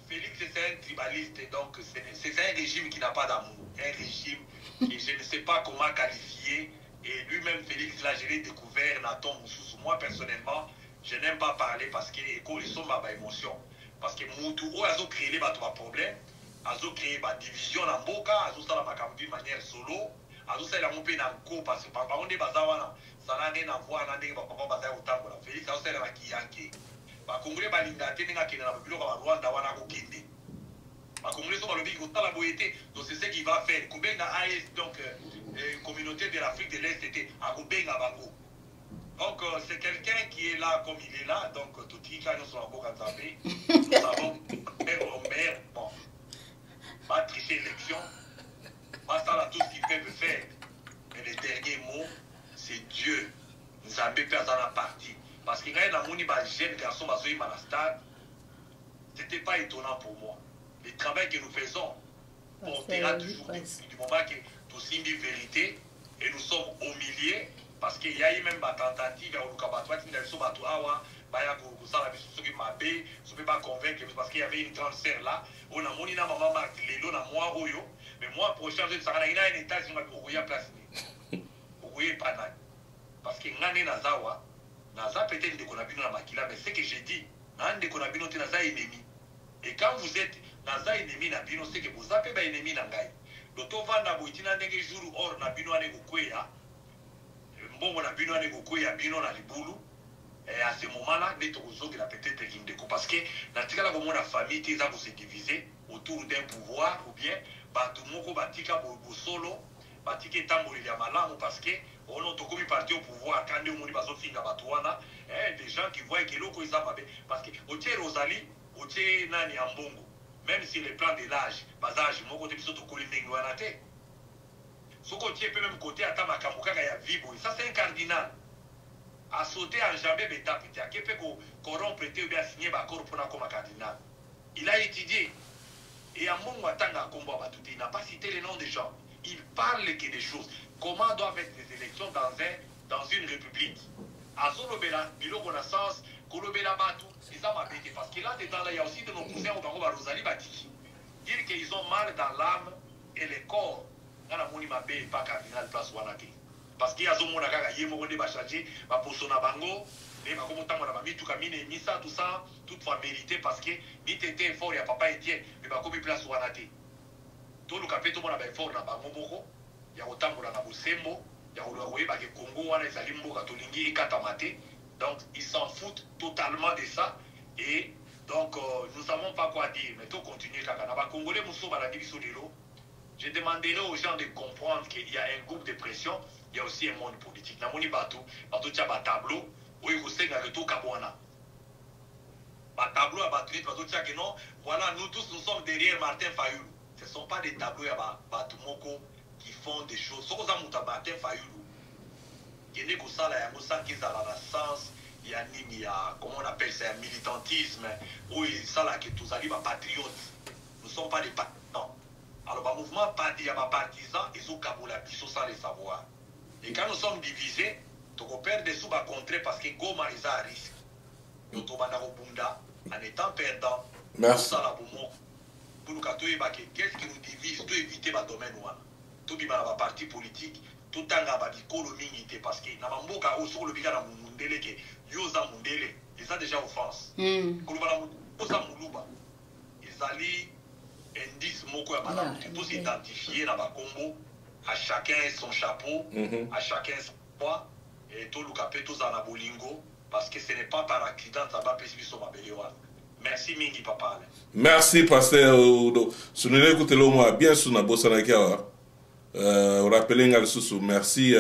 Félix, c'est un tribaliste. Donc, c'est un régime qui n'a pas d'amour. Un régime que je ne sais pas comment qualifier. Et lui-même, Félix, là, je l'ai découvert dans ton sous. Moi, personnellement, je n'aime pas parler parce que les sont ma émotion. Parce que Moutou, ils ont créé les problèmes. Ils ont créé une division dans Mboka, ils ont fait de manière solo, ils ont fait la montée dans le parce que par contre, ça n'a rien à voir avec Félix, ils ont fait la Kiyanke. Les Congolais, ils ont fait la Rwanda, ils ont Congolais sont la boété, donc c'est ce qu'il va faire. Combien d'AS, donc, communauté de l'Afrique de l'Est, était à Kobenga Bango. Donc, c'est quelqu'un qui est là comme il est là, donc, tout qui nous sommes encore rattrapés. Nous savons, mère, bon. Pas tricher l'élection, pas ça tout ce qu'ils peuvent faire. Mais le dernier mot, c'est Dieu. Nous avons perdu dans la partie. Parce que quand il y a un jeune garçon qui est à la stade, ce n'était pas étonnant pour moi. Le travail que nous faisons portera toujours du moment que nous sommes une vérité et nous sommes au milieu. Parce qu'il y a eu même une tentative à Olukabatwa qui n'a pas je ne peux pas convaincre parce qu'il y avait une grande sœur là. On a mon maman Marc Lélo, moi Oyo. Mais moi, prochain jour, ça a un état, je vais place. Vous pas parce que Nane Nazawa, Naza peut-être de Konabino na Makila, mais c'est que j'ai dit, Nane de Konabino te Naza ennemi. Et quand vous êtes Naza ennemi na Bino, c'est que vous avez pas ennemi na Ngai. L'auto vanda boitina nenge jour or na Bino ane Gokwea. Mbongo na Bino ane Gokwea, Bino na Libulu. Et à ce moment-là, il a peut-être Kindeko. Parce que dans la famille, ils vont se diviser autour d'un pouvoir ou bien Batumoko Batika Solo, Batika Tamboli Yamalam, parce que on a tout parti au pouvoir quand on est basé Finga Batouana, des gens qui voient que l'eau ils ont parce que au Tché Rosalie, au Tché Nani Ambongo, même si le plan de l'âge, basage, mon côté plutôt Kolimenguanate. Ce côté peut même côté à Tamakamuka ya Vibo, ça c'est un cardinal. A sauté en jamais bêta petit, qui peut corrompre ou bien signer l'accord pour un cardinal. Il a étudié. Et à mon il n'a pas cité les noms des gens. Il parle que des choses. Comment doivent être les élections dans une république? azolobela biloko na sens kolobela bato eza mabete parce que là dedans là il y a aussi de nos cousins au bango barozali batiki dire qu'ils ont mal dans l'âme et le corps ngana moni mabe pas cardinal place wana te parce que azomona kaka ye moko nde bachange baposo na bango et bakomotambola bamituka mine misa tout ça toutefois mérité parce que mitete effort ya papa Etienne mais bakomi place wana te toluka mpe tomona baeffort na bango moko ya kotambola na bosembo ya koluka koyeba ke Congo wana ezali mboka tolingi ekatama te. Donc ils s'en foutent totalement de ça et donc nous savons pas quoi dire mais tout continuer kaka na ba Congolais muso ba la biso lelo. Je demanderai aux gens de comprendre qu'il y a un groupe de pression, il y a aussi un monde politique. Na moni bato tia ba tableau oyo kosenga ke to kabwana. Ba tableau ya bato tia que non, voilà nous tous nous sommes derrière Martin Fayulu. Ce ne sont pas des tableaux ya bato moko qui font des choses. Soko za muta Martin Fayulu. Kene ko sala ya mosa ki za la sens il y a nini ya comment on appelle ça un militantisme où il sala que tous ali ba patriotes. Nous ne sommes pas des partisans. Alors le mouvement il y a des partisans ils ont kabola biso sans le savoir. Et quand nous sommes divisés, tu repères des sous à contrer parce que Goma ils a un risque. Nous tomons dans Bunda en étant perdant. Merci. Pour nous qu'est-ce qui nous divise, tout éviter le domaine tout le parti politique. Tout le temps, parce que dans le cas où le bilan mundele que yoza mundele, ils ont déjà offense. Ils allaient indice moko ya bana tous identifier dans le Congo, à chacun son chapeau, à chacun son poids, et tout le capé tous en abolingo, parce que ce n'est pas par accident ça va pécher sur ma belle. Merci mingi papa. Merci pasteur Udo. Sunene kutelo mo bien suna bosana kiawa. Rappeling susu merci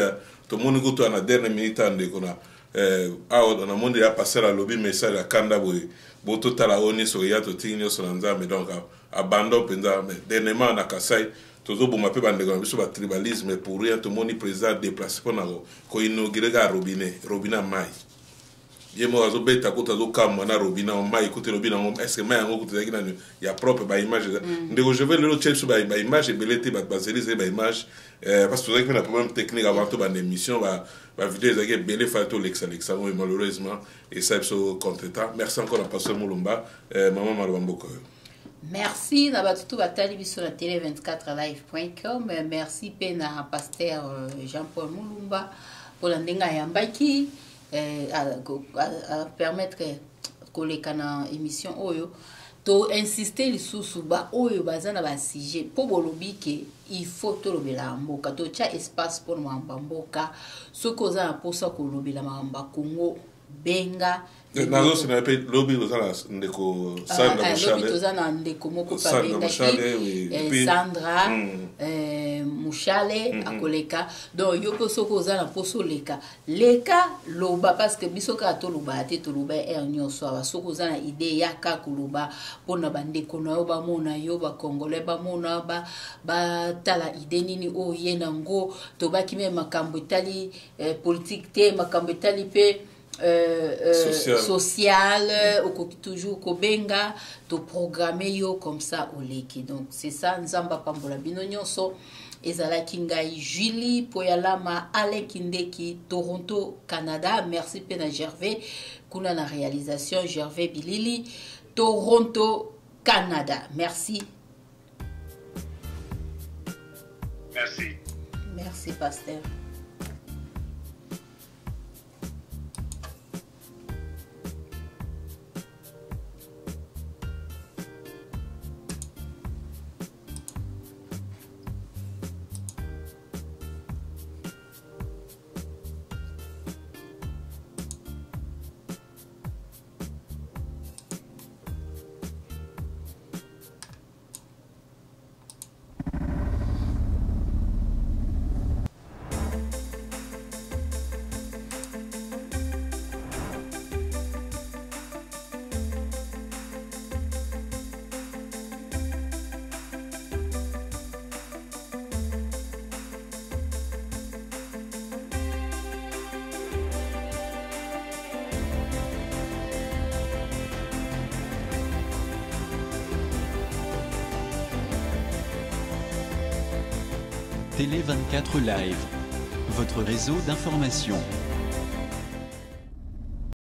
to moni kuto na dernière minute ande kona awo na monde ya passer la lobby message ya kanda boy boto tala oni so ya to tinyo so nza me donc abandon penza mais dernièrement na Kasai tozo boma pe bande ko biso ba tribalisme pour rien to moni président déplacé pour na ko inaugurer ga robinet mai yemo azo beta ko tazo kam na robinet mai ko te robinet est-ce que mai ngo ko te gina ya propre ba image ndeko je vais le check sur ba image belete ba baselize ba image parce que vous avez un problème technique avant tout dans l'émission la vidéo est belé fato l'ex malheureusement et ça est contretemps. Merci encore à pasteur Mulumba maman Malwamboko. Merci na batutu batali biso na tele24live.com. Merci pe na pasteur Jean-Paul Mulumba pour la ndenga ya mbaki à permettre koleka na émission oyo to insister lisusu ba oyo bazana ba sujet po bolobi ke il faut to lobela mboka to cha espace pour mboka soko za posa ko lobela mamba Congo benga nazo sina pe lobby ozana ndeko Sandra Mushale lobby ozana ndeko moko pa benga Sandra Mushale akoleka donc yo ko soko ozana poso leka loba parce que bisoka to loba te to loba nyonso aba soko ozana idée ya ka koloba pona bandeko na yo ba mona yo ba congolais ba mona ba tala idée nini o yena ngo to ba kimi makambo tali politique te makambo tali pe social toujours kobenga to programmer yo comme ça au leki. Donc c'est ça nzamba pambola bino nyonso ezala kingai Julie Poyalama Alain Kindeki Toronto Canada. Merci pena Gervais kuna na réalisation Gervais Bilili Toronto Canada. Merci pasteur. Télé 24 Live, votre réseau d'information.